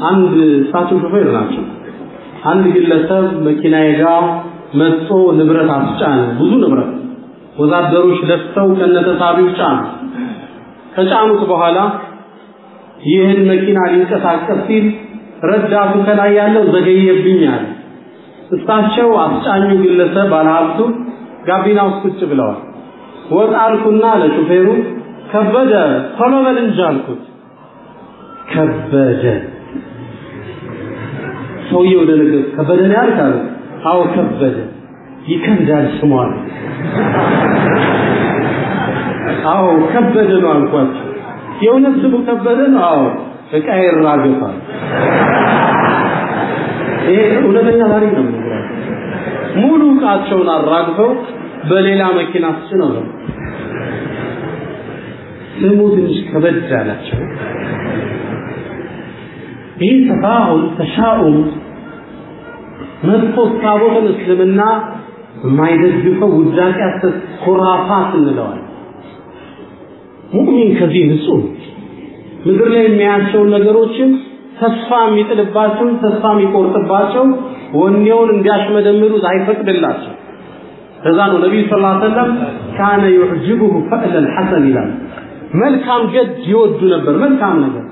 አንድ ሳቱ ሹፌር ናቸው አንድ ግለሰብ መኪና ይጋ መጥቶ ንብረት አስጫነ ብዙ ንብረት ወዛደሮች ለፍተው ከነተሳቢው ጫኑ ከጫኑት በኋላ ይህን መኪና ሊንቀሳቀስ ሲል ረዳቱ ከላይ ያለው ዘገየብኛል እሳቸው አስጫኙ ግለሰብ ባለሀብቱ ጋቢናው ቁጭ ብለዋል ወጣልኩና ለሹፌሩ ከበደ ቶሎ በል እንጂ አልኩት ከበደ ሰውየው ደነገጠ ከበደ ነው ያልካል አዎ ከበደ ይከብዳል ስሟል አዎ ከበደ ነው አልኳቸው የእውነት ስሙ ከበደ ነው አዎ እቃዬ ይራገፋል ይሄ እውነተኛ ታሪክ ነው ሙሉ ዕቃቸውን አራግፈው በሌላ መኪና አስጭነው ስሙ ትንሽ ከበድ አላቸው ይህ ተፋኡል ተሻኡም መጥፎ ታቦትን እስልምና የማይደግፈው ውዳቂ ኩራፋት እንለዋለን ሙእሚን ከዚህ ንጹህ ምድር ላይ የሚያያቸው ነገሮችን ተስፋ የሚጥልባቸው ተስፋ የሚቆርጥባቸው ወኔውን እንዲያሽመደምሩ አይፈቅድላቸው ለዛ ነው ነብዩ ሰለላሁ ዐለይሂ ወሰለም ካነ يعجبه فعل الحسن ይላል መልካም ገድ ይወዱ ነበር መልካም ነገር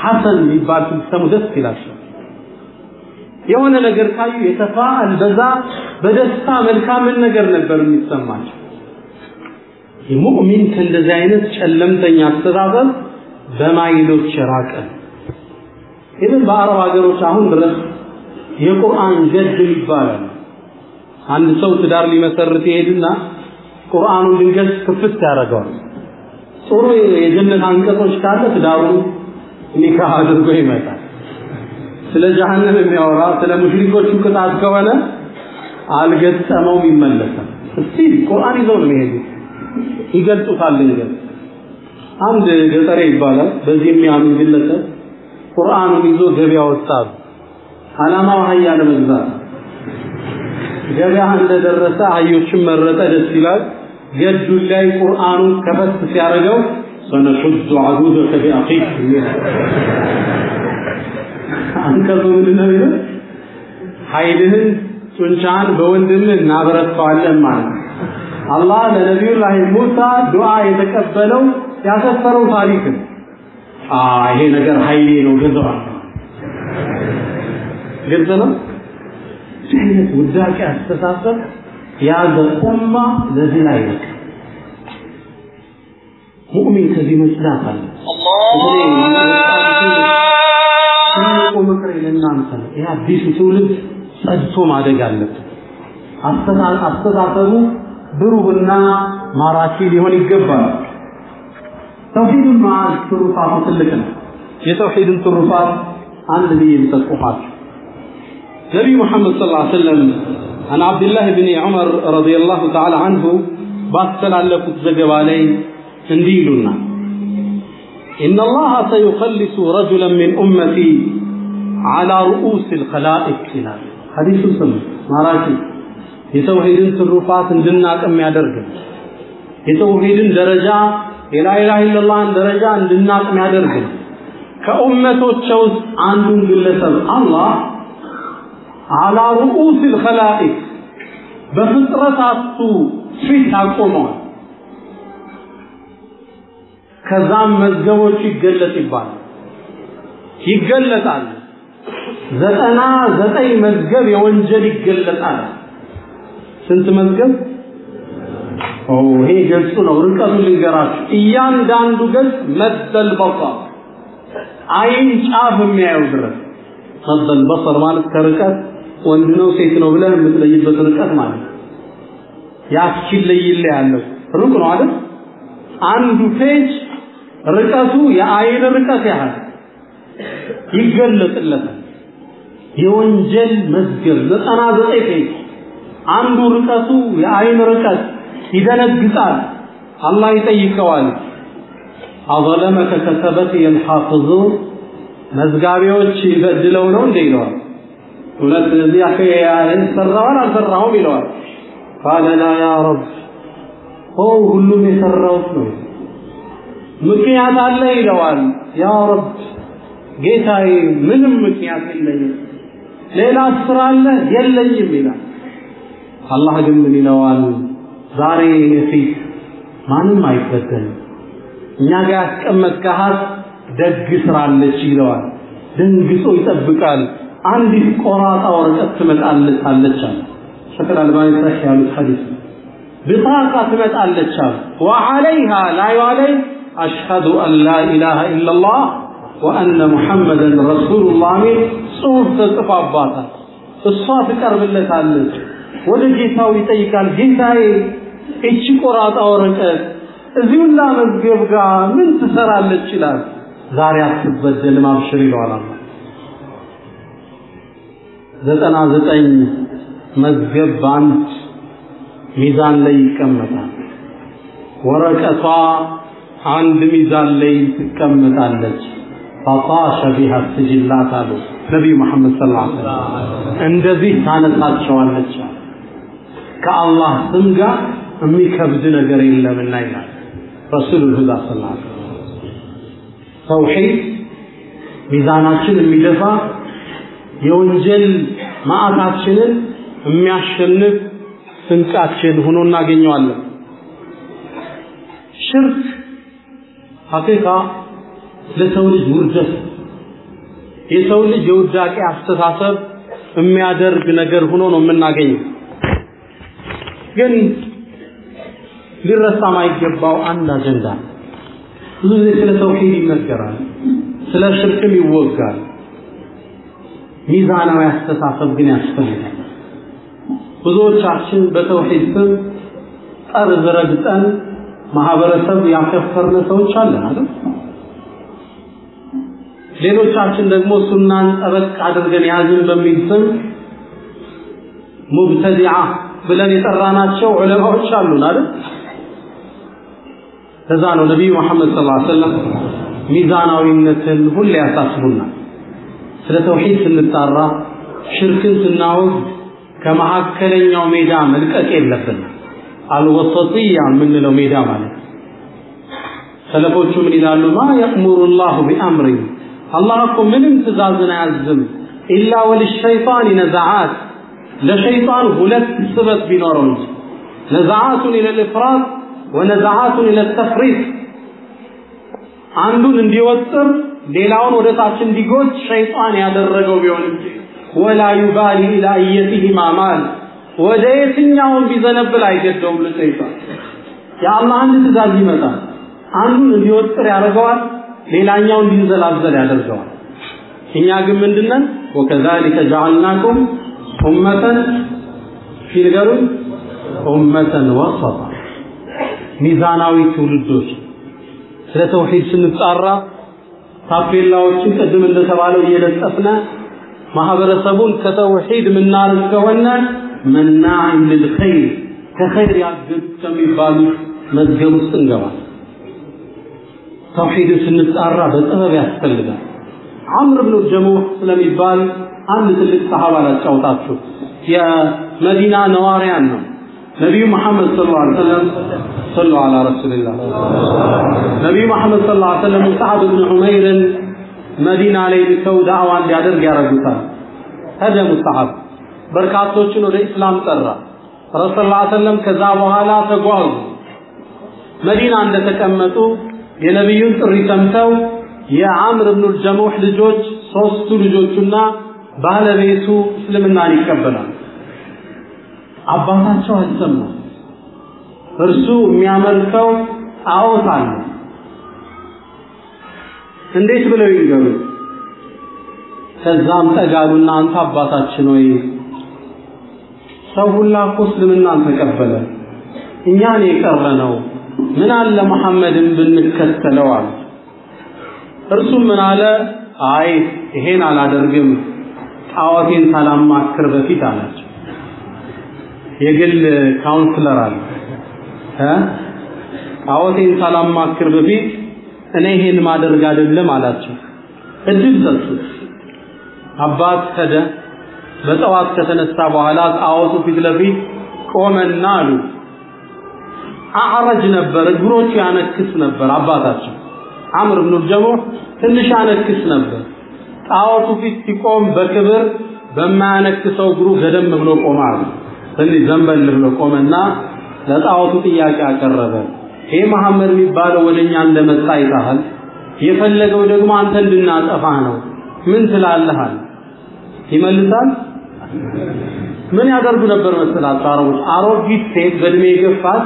ሐሰን ይባል ስሙ ደስ ይላቸው የሆነ ነገር ካዩ የተፋአል በዛ በደስታ መልካም ነገር ነበር የሚሰማቸው የሙእሚን ከእንደዚህ አይነት ጨለምተኛ አስተሳሰብ በማይሎች ራቀ ይሄን በአረብ ሀገሮች አሁን ድረስ የቁርአን ገድ ይባላል አንድ ሰው ትዳር ሊመሰርት ይሄድና ቁርአኑን ድንገት ክፍት ያደርገዋል ጥሩ የጀነት አንቀጾች ካለ ትዳሩ ኒካህ አድርጎ ይመጣል ስለ ጀሃነም የሚያወራ ስለ ሙሽሪኮቹ ቅጣት ከሆነ አልገጠመው ይመለሳል እስቲ ቁርአን ይዘው ነው የሚሄዱት ይገልጹታል እንግዲህ አንድ ገጠሬ ይባላል በዚህ የሚያምን ግለሰብ ቁርአኑን ይዞ ገበያ ወጣ አላማው ሀያ ለመግዛት ገበያ እንደደረሰ አህዮችን መረጠ ደስ ይላል ገዱ ላይ ቁርአኑን ከፈት ሲያረጋው ሰነሹዱ አዱደከ ቢአኺክ አንከቱ ምንድነው ይላል ኃይልህን ጡንቻን በወንድምህ እናበረታዋለን ማለት አላህ ለነብዩላህ ሙሳ ዱዓ የተቀበለው ያሰፈረው ታሪክ ይሄ ነገር ኃይሌ ነው ገዛው ግልጽ ነው ስለዚህ ውዳቂ አስተሳሰብ ያዘ ኡማ ለዚህ ላይ ነው ሙእሚን ከዚህ መስላት አለ አላህ ምክር ለእናንተ ነው ይሄ አዲስ ትውልድ ጸድቶ ማደግ አለበት አስተሳሰቡ ብሩህና ማራኪ ሊሆን ይገባል ተውሂድን ማዕዝ ትሩፋቱ ትልቅ ነው የተውሂድን ትሩፋት አንድ ልይ ልጠቁማችሁ ነብዩ መሐመድ ሰለላሁ ዐለይሂ ወሰለም عن عبد الله بن عمر رضي الله تعالى عنه ባስተላለፉት ዘገባ ላይ እንዲህ ይሉና إن الله سيخلص رجلا من أمتي على رؤوس الخلائق حديث سمع ማራኪ የተውሂድን ትሩፋት እንድናቀም ያደርጋል የተውሂድን ደረጃ لا اله الا الله ደረጃ እንድናቀም ያደርጋል ከኡመቶች ውስጥ አንዱን ግለሰብ አላህ على رؤوس الخلائق በፍጥረታቱ ፊት አቆመዋል ከዛም መዝገቦች ይገለጣል 99 መዝገብ የወንጀል ይገለጣል ስንት መዝገብ ይሄ ገጽ ነው ርቀቱን ልንገራችሁ እያንዳንዱ ገጽ መደል በصر አይን ጫፍ የሚያየው ድረስ መደል በصر ማለት ከርቀት ወንድ ነው ሴት ነው ብለህ የምትለይበት ርቀት ማለት ያስችል ለይል ያለው ሩቅ ነው አይደል አንዱ ፔጅ ርቀቱ የአይን ርቀት ያህል ይገለጥለታል የወንጀል መዝገብ 99 ፔጅ አንዱ ርቀቱ የአይን ርቀት ይደነግጣል አላህ ይጠይቀዋል አዘለመከ ከተበት የልሐፍዙ መዝጋቢዎች ይበድለው ነው እንደ ይለዋል ولكن الذي أخي سرّوا سرّهم إلوه قال لا يا رب هو كلهم يسرّوا مكيات الله إلوه يا رب ጌታዬ ምንም ምክንያት የለኝም ሌላ ስራ አለ የለኝም ይላል አላህ ግን ምን ይለዋል ዛሬ የፊት ማንም አይበደልም እኛ ጋር ያስቀመጥካት ደግ ስራ አለች ይለዋል ደንግጦ ይጠብቃል አንዲት ቆራጣ ወረቀት ትመጣለች አለች ሸክል አልባኒ ሰህ ያሉት ሐዲስ ብታቃ ትመጣለች وعليها لا علي أشهد أن لا إله إلا الله وأن محمدا رسول الله صوف تطفاباتا الصوف تقربلታለች ወደ ጌታው ይጠይቃል ጌታዬ እቺ ቆራጣ ወረቀት እዚሁላ መዝገብ ጋር ምን ትሰራለች ይላል ዛሬ አትበደልም አብሽር ይለዋል አላህ 99 መዝገብ ባንድ ሚዛን ላይ ይቀመጣል ወረቀቷ አንድ ሚዛን ላይ ትቀመጣለች فطاش بها السجلات አሉ ነብዩ መሐመድ ሰለላሁ ዐለይሂ ወሰለም እንደዚህ ታነሳቸዋለች ከአላህ ስም ጋር የሚከብድ ነገር የለምና ይላል ረሱል ሁዳ ሰለላሁ ዐለይሂ ወሰለም ተውሂድ ሚዛናችን የሚደፋ የወንጀል ማዕታችንን የሚያሸንፍ ስንቃችን ሆኖ እናገኘዋለን ሽርክ ሐቂቃ ለሰው ልጅ ውርደት የሰው ልጅ የውዳቄ አስተሳሰብ የሚያደርግ ነገር ሆኖ ነው የምናገኘው ግን ሊረሳ ማይገባው አንድ አጀንዳ ብዙ ጊዜ ስለ ተውሂድ ይነገራል ስለ ሽርክም ይወጋል ሚዛናዊ አስተሳሰብ ግን ያስፈልጋል ብዙዎቻችን በተውሂድ ስም ጠርዝ ረግጠን ማህበረሰብ ያከፈርን ሰዎች አለን አይደል ሌሎቻችን ደግሞ ሱናን ጠበቅ አድርገን ያዝን በሚል ስም ሙብተዲዓ ብለን የጠራናቸው ዑለማዎች አሉን አይደል ለዛ ነው ነብዩ መሐመድ ሰለላሁ ዐለይሂ ወሰለም ሚዛናዊነትን ሁሌ ያሳስቡናል ስለ ተውሂድ ስንጣራ ሽርክን ስናወግ ከመሐከለኛው ሜዳ መልቀቅ የለብንም አልወሰጢያ ምንለው ሜዳ ማለት ሰለፎቹ ምን ይላሉ ማ يأمر الله بأمر الله እኮ ምንም ትእዛዝን አያዝም ኢላ ወልሸይጣን ነዛዓት ለሸይጣን ሁለት ስበት ቢኖረው ነዛዓቱ الى الافراط ونزعات الى التفريط አንዱን እንዲወጥር ሌላውን ወደ ታች እንዲጎት ሸይጣን ያደረገው ቢሆን ولا يبالي الى ايتهما مال ወደ የትኛውም ቢዘነብል አይገደውም ለሸይጣን ያአላህ አንድ ትእዛዝ ይመጣል አንዱን እንዲወጥር ያደርገዋል ሌላኛው እንዲንዘላዘል ያደርገዋል እኛ ግን ምንድነን وكذلك جعلناكم امه في الغرب امه وسطا ሚዛናዊ ትውልዶች ስለ ተውሂድ ስንጣራ ታፔላዎችን ቀድም እንደተባለው እየለጠፍነ ማህበረሰቡን ከተውሂድ ምናርቅ ከሆነ مناع للخير ከኸይር ያግድ ከሚባሉ መዝገብ ውስጥ እንገባለን ተውሂድ ስንጣራ በጥበብ ያስፈልጋል عمرو بن الجموح ስለሚባል አንድ ትልቅ ሰሃባ ላጫውታችሁ የመዲና ነዋሪያን ነው ነብዩ መሐመድ ሰለላሁ ዐለይሂ ወሰለም صلوا على رسول الله ነብዩ መሐመድ ሰለላሁ ዐለይሂ ወሰለም ሰዓድ ብን ዑመይር መዲና ላይ ልከው ዳዕዋ እንዲያደርግ ያደርጉታል هدم الصحابه በርካቶችን ወደ እስላም ጠራ ረሱል ሰለላሁ ዐለይሂ ወሰለም ከዛ በኋላ ተጓዙ መዲና እንደተቀመጡ የነብዩን ጥሪ ሰምተው የዓምር ብን الجموح ልጆች ሶስቱ ልጆቹና ባለቤቱ እስልምናን ይቀበላሉ አባታቸው አልሰሙ እርሱ የሚያመልከው ጣዖት አለ እንዴት ብለው ይገሩ ከዛም ተጋሉና አንተ አባታችን ወይ ሰው ሁሉ እስልምናን ተቀበለ እኛን የቀረነው ምን አለ መሐመድን ብንከተለው አለ እርሱ ምን አለ አይ ይሄን አላደርግም ጣዖቴን ሳላማክር በፊት አላቸው የግል ካውንስለር አለ ጣዖቴን ሳላማክር በፊት እኔ ይሄን ማደርግ አይደለም አላቸው እድል ሰጡት አባት ከደ በጠዋት ከተነሳ በኋላ ጣዖቱ ፊት ለፊት ቆመና አሉ አዕረጅ ነበር እግሮቹ ያነክስ ነበር አባታቸው አምር ኢብኑ ጀሙህ ትንሽ ያነክስ ነበር ጣዖቱ ፊት ሲቆም በክብር በማያነክሰው እግሩ ገደም ብሎ ቆማል ትንሽ ዘንበል ብሎ ቆመና ለጣዖቱ ጥያቄ አቀረበ ይሄ መሐመድ የሚባለው ወደኛ እንደመጣ ይታል የፈለገው ደግሞ አንተ እንድናጠፋ ነው ምን ትላለህ ይመልሳል ምን ያደርጉ ነበር መሰላችሁ አረቦች አሮጊት ሴት በእድሜ የገፋች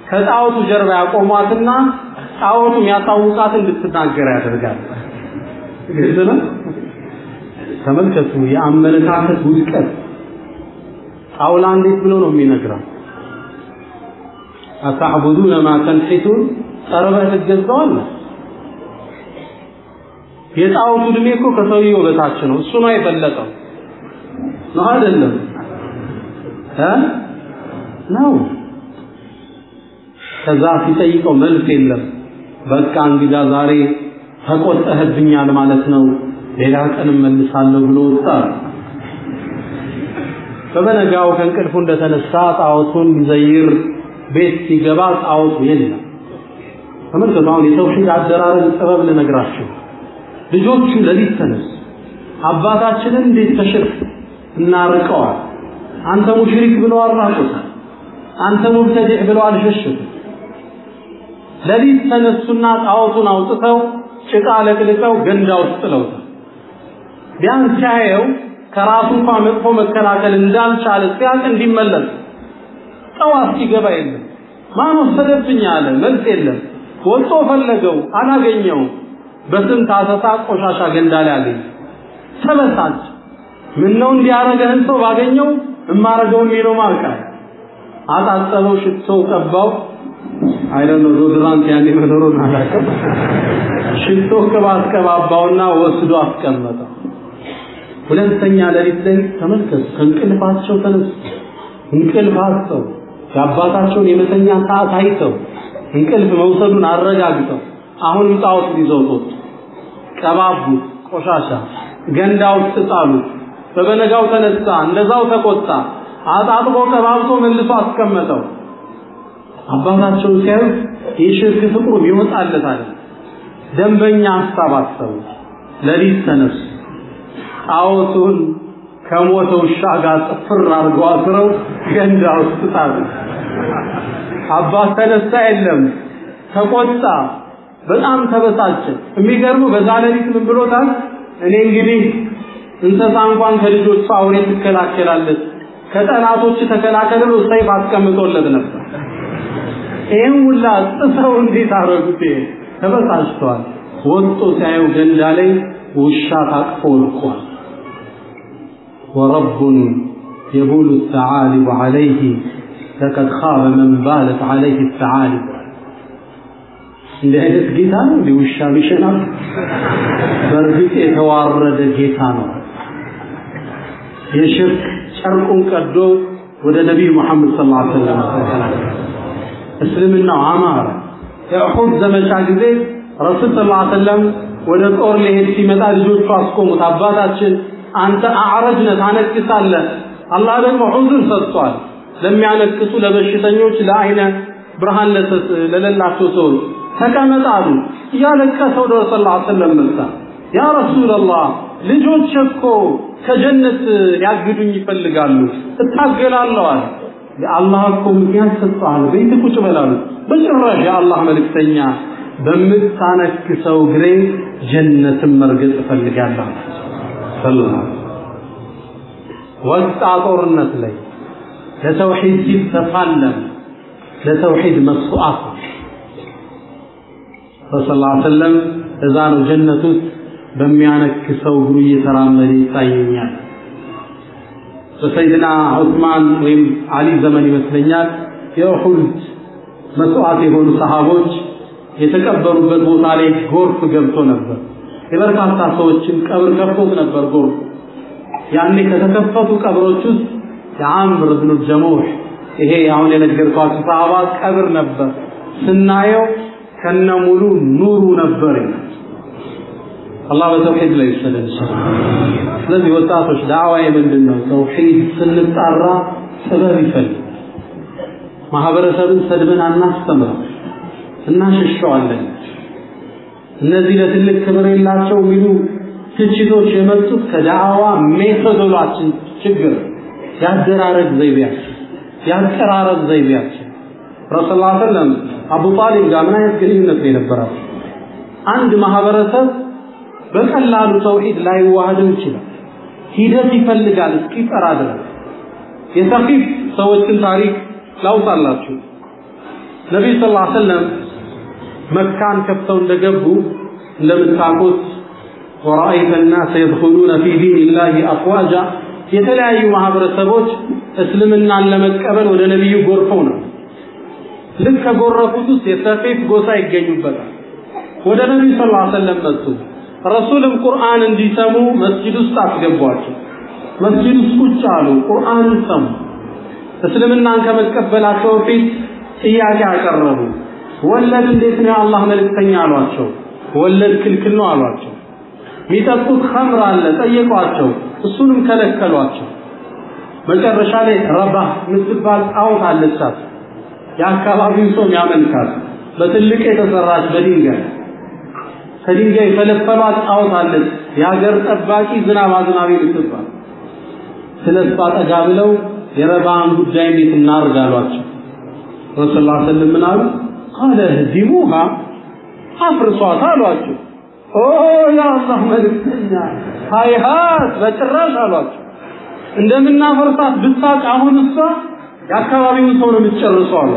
ከጣዖቱ ጀርባ ያቆሟትና ጣዖቱ ያሳውቃት እንድትናገር ያደርጋል ግልጽ ነው ተመልከቱ የአመለካከት ውድቀት ጣውላ እንዴት ብሎ ነው የሚነግረው አታዕቡዱነ ማ ተንሒቱን ጠረበህ ትገዛዋል የጣዖቱ እድሜ እኮ ከሰውየው በታች ነው እሱ ነው የበለጠው ነው አይደለም ነው ከዛ ሲጠይቀው መልስ የለም በቃ እንግዳ ዛሬ ተቆጣህብኛል ማለት ነው ሌላ ቀን መልሳለሁ ብሎ ወጣ በበነጋው ከእንቅልፉ እንደተነሳ ጣዖቱን ይዘይር ቤት ሲገባ ጣዖቱ የለም ተመልከቱ አሁን የተውሂድ አደራረግ ጥበብ ልነግራችሁ ልጆቹ ለሊት ተነሱ አባታችንን እንዴት ተሽርክ እናርቀዋል አንተ ሙሽሪክ ብለው አራቁታል አንተ ሙብተዲዕ ብለው አልሸሽቱ ለሊት ተነሱና ጣዖቱን አውጥተው ጭቃ ለቅልቀው ገንዳ ውስጥ ጥለውታል ቢያንስ ሲያየው ከራሱ እንኳን መጥፎ መከላከል እንዳልቻለ ሲያቅ እንዲመለስ ጠዋት ሲገባ የለም ማን ወሰደብኝ አለ መልስ የለም ወጥቶ ፈለገው አላገኘው በስንት አሰሳ ቆሻሻ ገንዳ ላይ አገኘ ተበሳጭ ምን ነው እንዲያረገህን ሰው ባገኘው እማረገው የሚለው ማልቃል አጣጣበው ሽቶ ቀባው አይደለም ዶድራንት ያኔ መኖሩን አላቀም ሽቶ ቀባባውና ወስዶ አስቀመጠው ሁለተኛ ለሊት ላይ ተመልከቱ ከእንቅልፋቸው ተነሱ እንቅልፋቸው የአባታቸውን የመተኛ ሰዓት አይተው እንቅልፍ መውሰዱን አረጋግጠው አሁን ጣዖት ይዘውት ቀባቡ ቆሻሻ ገንዳው ተጣሉ በበነጋው ተነሳ እንደዛው ተቆጣ አጣጥቦ ቀባብቶ መልሶ አስቀመጠው አባታቸው ሲያዩ የሽርክ ፍቅሩ ይወጣለታል ደንበኛ አስተባሰቡ ለሊት ተነሱ ጣዖቱን ከሞተው ሻጋ ጥፍር አድርገው አስረው ገንዳ ውስጥ ጣሉ አባት ተነሳ የለም ተቆጣ በጣም ተበሳጨ የሚገርመው በዛ ለሊት ምን ብሎታል እኔ እንግዲህ እንስሳ እንኳን ከልጆቹ አውሬ ትከላከላለች ከጠላቶች ተከላከለ ሰይፍ አስቀምጦለት ነበር ይሄን ሁላ ጥሰው እንዴት አረጉት ተበሳጭቷል ወጥቶ ሲያየው ገንዳ ላይ ውሻ ታቅፎ ወድቋል ورب يبول الثعالب عليه لقد خاب من بالت عليه الثعالب እንደዚህ ጌታ ነው ሊውሻ ቢሸናል በርግጥ የተዋረደ ጌታ ነው የሽርክ ጨርቁን ቀዶ ወደ ነብዩ መሐመድ ሰለላሁ ዐለይሂ ወሰለም እስልምና አማራ የኡሁድ ዘመቻ ጊዜ ረሱል ሰለላሁ ዐለይሂ ወሰለም ወደ ጦር ሊሄድ ሲመጣ ልጆቹ አስቆሙት አባታችን አንተ አዕረጅነ ታነክሳለህ አላህ ደግሞ ዑዝር ሰጥቷል ለሚያነክሱ ለበሽተኞች ለአይነ ብርሃን ለሌላቸው ሰዎች ተቀመጣሉ ያለቀሰው ወደ ሰለላሁ ዐለይሂ ወሰለም መጣ ያ ረሱላህ ልጆች እኮ ከጀነት ያግዱኝ ይፈልጋሉ እታገላለሁ አለ የአላህ እኮ ምክንያት ሰጥቷል ቤት ቁጭ በላሉ በጭራሽ የአላህ መልእክተኛ በምታነክሰው ግሬ ጀነትን መርገጥ ይፈልጋለሁ ሰለላሁ ወጣጦርነት ላይ ለተውሂድ ሲተፋለም ለተውሂድ መስዋዕት ሰለላሁ ዐለይሂ ወሰለም እዛ ነው ጀነት ውስጥ በሚያነክሰው ግሩ እየተራመደ ይታየኛል በሰይድና ዑስማን ወይም አሊ ዘመን ይመስለኛል የኡሁድ መስዋዕት የሆኑ ሰሃቦች የተቀበሩበት ቦታ ላይ ጎርፍ ገብቶ ነበር የበርካታ ሰዎችን ቀብር ከፍቶት ነበር ጎርፍ ያኔ ከተከፈቱ ቀብሮች ውስጥ የአምር ኢብኑ ጀሙህ ይሄ አሁን የነገርኳችሁ ሰሃባ ቀብር ነበር ስናየው ከነሙሉ ኑሩ ነበር አላህ በተውሂድ ላይ ይሰደን። ስለዚህ ወጣቶች ዳዕዋዬ ምንድነው? ተውሂድ ስንጣራ ሰበብ ይፈልግ። ማህበረሰብን ሰድበን አናስተምረው እናሽሸዋለን። እነዚህ ለትልቅ ክብር የላቸው የሚሉ ትችቶች የመጡት ከዳዕዋ ሜቶዶሎጂ ችግር ያደራረግ ዘይቤያችን ያቀራረብ ዘይቤያችን ረሱላህ ሰለላሁ ዐለይሂ ወሰለም አቡ ጣሊብ ጋር ምን አይነት ግንኙነት የነበራቸው? አንድ ማህበረሰብ በቀላሉ ተውሂድ ላይ ዋህደው ይችላል። ሂደት ይፈልጋል እስኪጠራ ድረስ። የሰቂፍ ሰዎችን ታሪክ ላውጣላችሁ። ነብዩ ሰለላሁ ዐለይሂ ወሰለም መካን ከፍተው እንደገቡ እንደምታውቁት ወራአይተ الناس يدخلون في دين الله افواجا የተለያዩ ማህበረሰቦች እስልምናን ለመቀበል ወደ ነብዩ ጎርፈው ነው። ልክ ከጎረፉት ውስጥ የሰቂፍ ጎሳ ይገኙበታል። ወደ ነብዩ ሰለላሁ ዐለይሂ ወሰለም መጡ። ረሱልም ቁርአን እንዲሰሙ መስጂድ ውስጥ አስገቧቸው። መስጂድ ውስጥ ቁጭ አሉ። ቁርአን ሰሙ። እስልምናን ከመቀበላቸው በፊት ጥያቄ አቀረቡ። ወለድ እንዴት ነው አላህ መልእክተኛ አሏቸው። ወለድ ክልክል ነው አሏቸው። ሚጠጡት ኸምር አለ ጠየቋቸው። እሱንም ከለከሏቸው። መጨረሻ ላይ ረባህ ምትባል ጣዖት አለቻት። የአካባቢው ሰው ያመልካት በትልቅ የተሰራች በድንጋይ ከድንጋይ ፈለፈሏት ጣዖት አለች። የሀገር ጠባቂ ዝናብ አዝናቢ ምትባል ስለሷ ጠጋ ብለው የረባህን ጉዳይ እንዴት እናርጋሏቸው። ረሱላህ ሰለላሁ ዐለይሂ ወሰለም ምን አሉ? ቃለ ህዲሙሃ አፍርሷት አሏቸው። ኦ ያ አላህ መልእክተኛ ሃይሃት በጭራሽ አሏቸው። እንደምናፈርሳት ብታውቅ አሁን እሷ የአካባቢውን ሰው ነው የምትጨርሰው አሉ።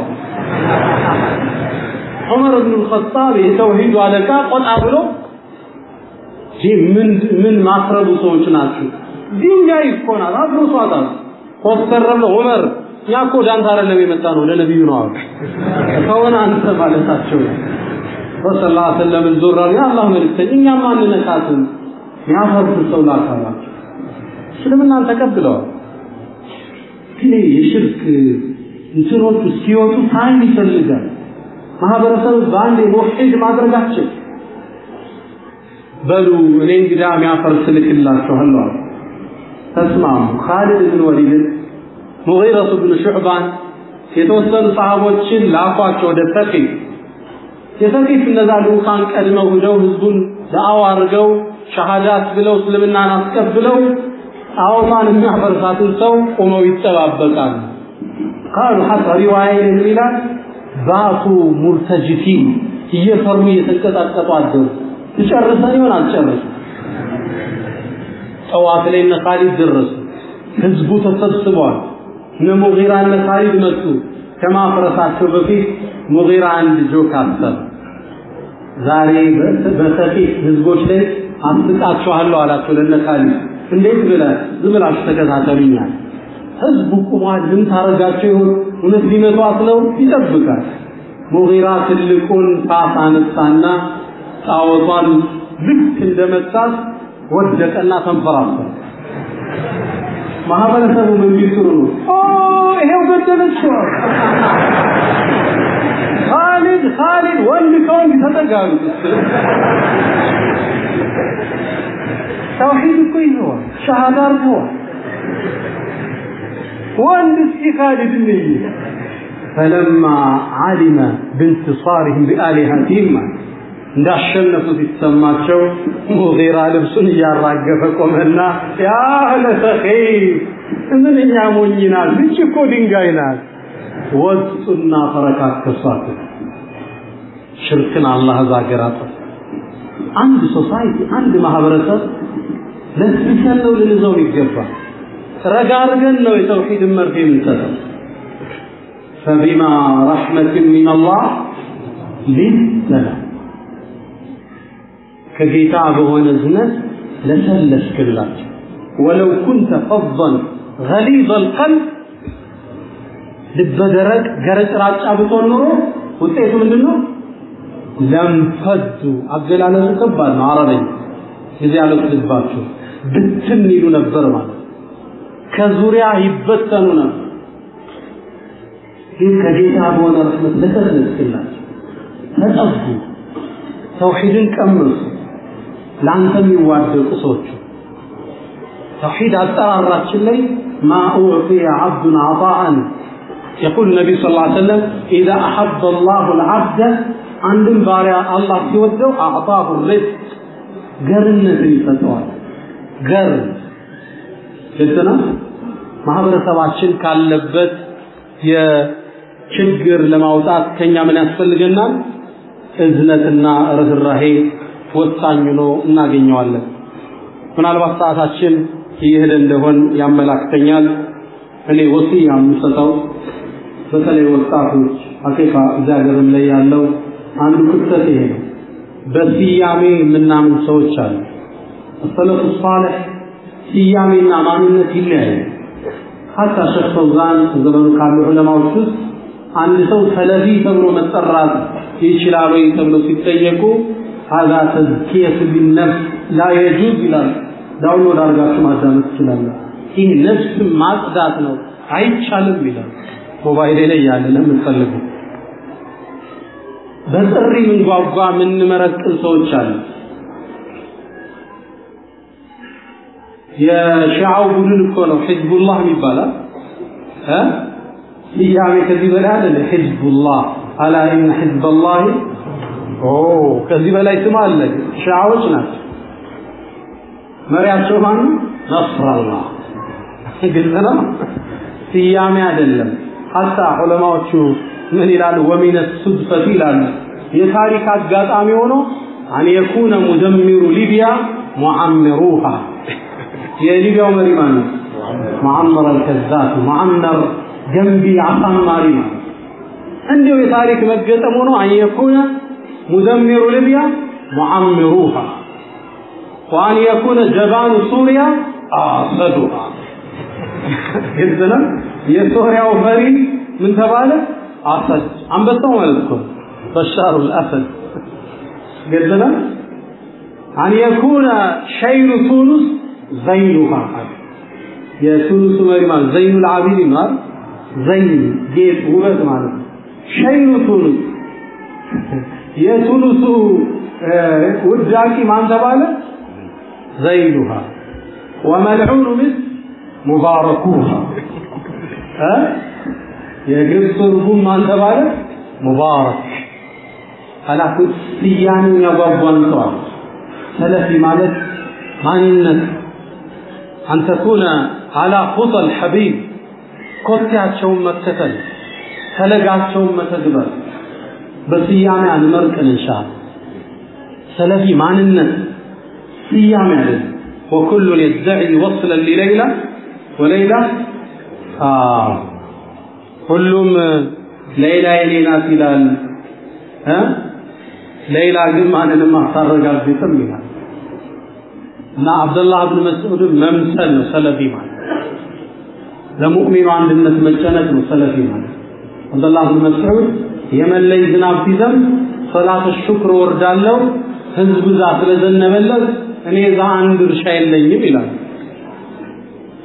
ዑመር ኢብኑ አልኸጣብ የተውሂድ አለቃ ቆጣ ብሎ ምን ማፍረዱ ሰዎች ናቸው? ድንጋይ እኮ ናት አፍርሷት አሉ። ቆጠረለ ዑመር ያኮ ዳንታ አይደለም የመጣ ነው ለነብዩ ነው አሉ። ከሆነ አንተ ማለታቸው ረሱላህ ሰለላሁ ዐለይሂ ወሰለም ዙራ ያ አላህ መልእክተኛ እኛም አንነካትም ያፈርሱ ሰው ላካላቸው። እስልምናን ተቀብለዋል። ግን የሽርክ እንትኖች ሲወጡ ታይም ይፈልጋል። ማህበረሰቡ በአንድ ሙሂድ ማድረጋቸው በሉ እኔ እንግዳ የሚያፈርስ ልክላችኋለሁ አሉ። ተስማሙ። ኻሊድ ኢብኑ ወሊድ ሙጊራ ኢብኑ ሹዕባን የተወሰኑ ሰሃቦችን ላኳቸው ወደ ሰቂፍ። የሰቂፍ እነዛ ልኡካን ቀድመው ሄደው ህዝቡን ዳዕዋ አድርገው ሸሃዳት ብለው እስልምናን አስቀብለው ጣዖታን የሚያፈርሳትን ሰው ቆመው ይጠባበቃሉ። ቃሉ ሐታ ሪዋያ ይላል ባቱ ሙርተጅፊን እየፈሩ እየተንቀጣቀጡ አደሩ። ተጨርሰን ይሆን አልጨረሱ። ጠዋት ላይ እነ ኻሊድ ደረሱ። ህዝቡ ተሰብስቧል። እነ ሙጊራ እነ ኻሊድ መጡ። ከማፍረሳቸው በፊት ሙጊራ አንድ ጆክ አሰበ። ዛሬ በሰቂፍ ህዝቦች ላይ አስቃቸዋለሁ አላቸው ለነ ኻሊድ። እንዴት ብለህ ዝም ብላችሁ ተከታተሉኛል። ህዝቡ ቆሟል። ምን ታረጋቸው ይሆን? እውነት ሊመቷት ነው? ይጠብቃል። ሙጊራ ትልቁን ፋስ አነሳና ጣዖቷን ልክ እንደመታት ወደቀና ተንፈራፈረ። ማህበረሰቡ ምን ይስሩ ነው? ይሄው ገደለችው። ኻሊድ ወንድ ከወንድ ተጠጋሉ። ተውሂድ እኮ ይዘዋል። ሸሃዳ አድርገዋል። ወንድ እስኪ ኻሊድ ነይ فلما علم بانتصارهم بآلهتهم እንዳሸነፉ ሲሰማቸው ሙጊራ ልብሱን ያራገፈ ቆመና ያ ለሰኺፍ እነኛ ሞኝናል እቺ እኮ ድንጋይ ናት ወጥና ፈረካከሷት። ሽርክን አላህ ዛገራተ አንድ ሶሳይቲ አንድ ማህበረሰብ ለስልሰን ነው ልንዘው ይገባል። ረጋ አድርገን ነው የተውሂድ መርፌ የምንሰጠው። فبما رحمة من الله للسلام ከጌታ በሆነ ዝነት ለሰለስክላቸው ولو كنت فظا غليظ القلب ልበደረቅ ገረጭራጫ ብትሆን ኖሮ ውጤቱ ምንድነው? ለምፈዱ አገላለጹ ከባድ ነው። አረበኛ እዚህ ያለው ልባቸው ብትን ይሉ ነበር ማለት ከዙሪያ ይበተኑ ነበር። ግን ከጌታ በሆነ ረህመት ለሰለስክላቸው ተጠጉ ተውሂድን ቀመሱ ላንተም ይዋደቁ ሰዎች توحيد አጠራራችን ላይ ما أعطي عبد عطاء يقول النبي صلى الله عليه وسلم إذا أحب الله العبد عندن باريا الله ሲወደው أعطاه الرزق ገርነትን ይሰጠዋል ገር ለተና ማህበረሰባችን ካለበት የችግር ለማውጣት ከኛ ምን ያስፈልገናል እዝነትና ርህራሄ ወሳኝ ነው እናገኘዋለን ምናልባት ሰዓታችን ይሄድ እንደሆን ያመላክተኛል እኔ ወሲያ የምሰጠው በተለይ ወጣቶች አቂቃ ዛገርም ላይ ያለው አንዱ ክፍተት ይሄ ነው በሲያሜ ምናምን ሰዎች አሉ ሰለፉ ሷሊህ ሲያሜና ማንነት ይለያያል حتى ሸይኽ ፈውዛን ዘመኑ ካሉ ዑለማዎች አንድ ሰው ሰለፊ ተብሎ መጠራት ይችላል ወይ ተብሎ ሲጠየቁ هذا تزكية بالنفس لا يجوز ይላል ዳውንሎድ አድርጋችሁ ማዳመጥ ትችላላችሁ ይህ ነፍስ ማጽዳት ነው አይቻልም ይላል ሞባይል ላይ ያለ ለምትፈልጉ በጥሪ ምን ጓጓ ምን መረቅል ሰዎች አሉ የሺዓው ቡድን እኮ ነው ሒዝቡላህ ይባላል ይያሜ ከዚህ በላይ አይደለ ሒዝቡላህ አላ ኢነ ሒዝበላህ ከዚህ በላይ ስም አለ ሺዓዎች ናቸው መሪያቸው ማን ነስራላህ ግልጽና ሲያሜ አይደለም ሐታ ዑለማዎቹ ምን ይላሉ ወሚነ ሱድፈት ይላሉ የታሪክ አጋጣሚ ሆኖ አን የኩነ ሙደምሩ ሊቢያ ሙአምሩሃ የሊቢያው መሪ ማን ነው ሙአመር አልከዛት ሙአመር ገንቢ አሳማሪ ነው እንዲሁ የታሪክ መገጠም ሆኖ አን የኩነ ሙደምሩ ሊቢያ ሙአምሩሃ وأن يكون جبان سوريا أسدها إذن يسوريا وفري من تباله أسد عم بسمع لكم بشار الأسد قدنا أن يكون شير تونس زينها يا تونس مريمان زين العابدين زين جيت وبس معنا شير تونس يا تونس وداكي ما تباله زينها وملعون مثل مباركوها يجلس ربما ما تباله مبارك على كل سيان يضبون طوال سلفي مالك مانت أن تكون على خطى الحبيب كتعت شوم مكتل تلقات شوم متقبل بسيان عن مركن إن شاء الله سلفي مانت سيام عليه وكل يدعي وصلا لليلى وليلى كلهم ليلى يلينا تلال ليلى جمعنا لما احترق في سميها نا عبد الله بن مسعود ممثل سلفي معنا لمؤمن عند الناس مجنة سلفي معنا عبد الله بن مسعود يمن لي زناب في ذنب صلاة الشكر وردالله ህዝብ ዛት ለዘነበለት እኔ ዛ አንድ ድርሻ የለኝም ይላል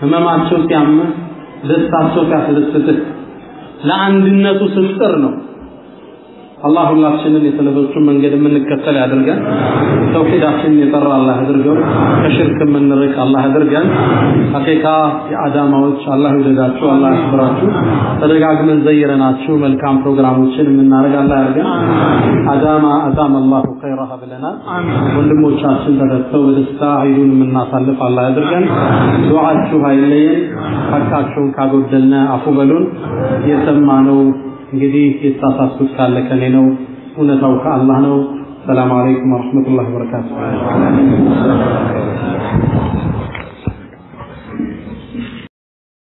ህመማቸው ሲያም ደስታቸው ሲያስደስት ለአንድነቱ ስጥር ነው አላህ ሁላችንን የተለበሱ መንገድ የምንከተል ያድርገን ተውሂዳችንን የጠራ አላህ ያድርገው ከሽርክ የምንርቅ አላህ ያድርገን ሐቂቃ የአዳማዎች አላህ ይወደዳችሁ አላህ ያክብራችሁ ተደጋግመን ዘይረናችሁ መልካም ፕሮግራሞችን የምናረግ አላህ ያድርገን አዳማ አላሁ ኸይራሃ ብለናል ወንድሞቻችን ተደስተው በደስታ ዒዱን የምናሳልፍ አላህ ያድርገን ዱዓችሁ አይለየን ሐቃችሁን ካጎደልነ አፉ በሉን የሰማነው እንግዲህ የተሳሳቱት ካለ ከኔ ነው እውነታው ከአላህ ነው ሰላም አለይኩም ወራህመቱላሂ ወበረካቱሁ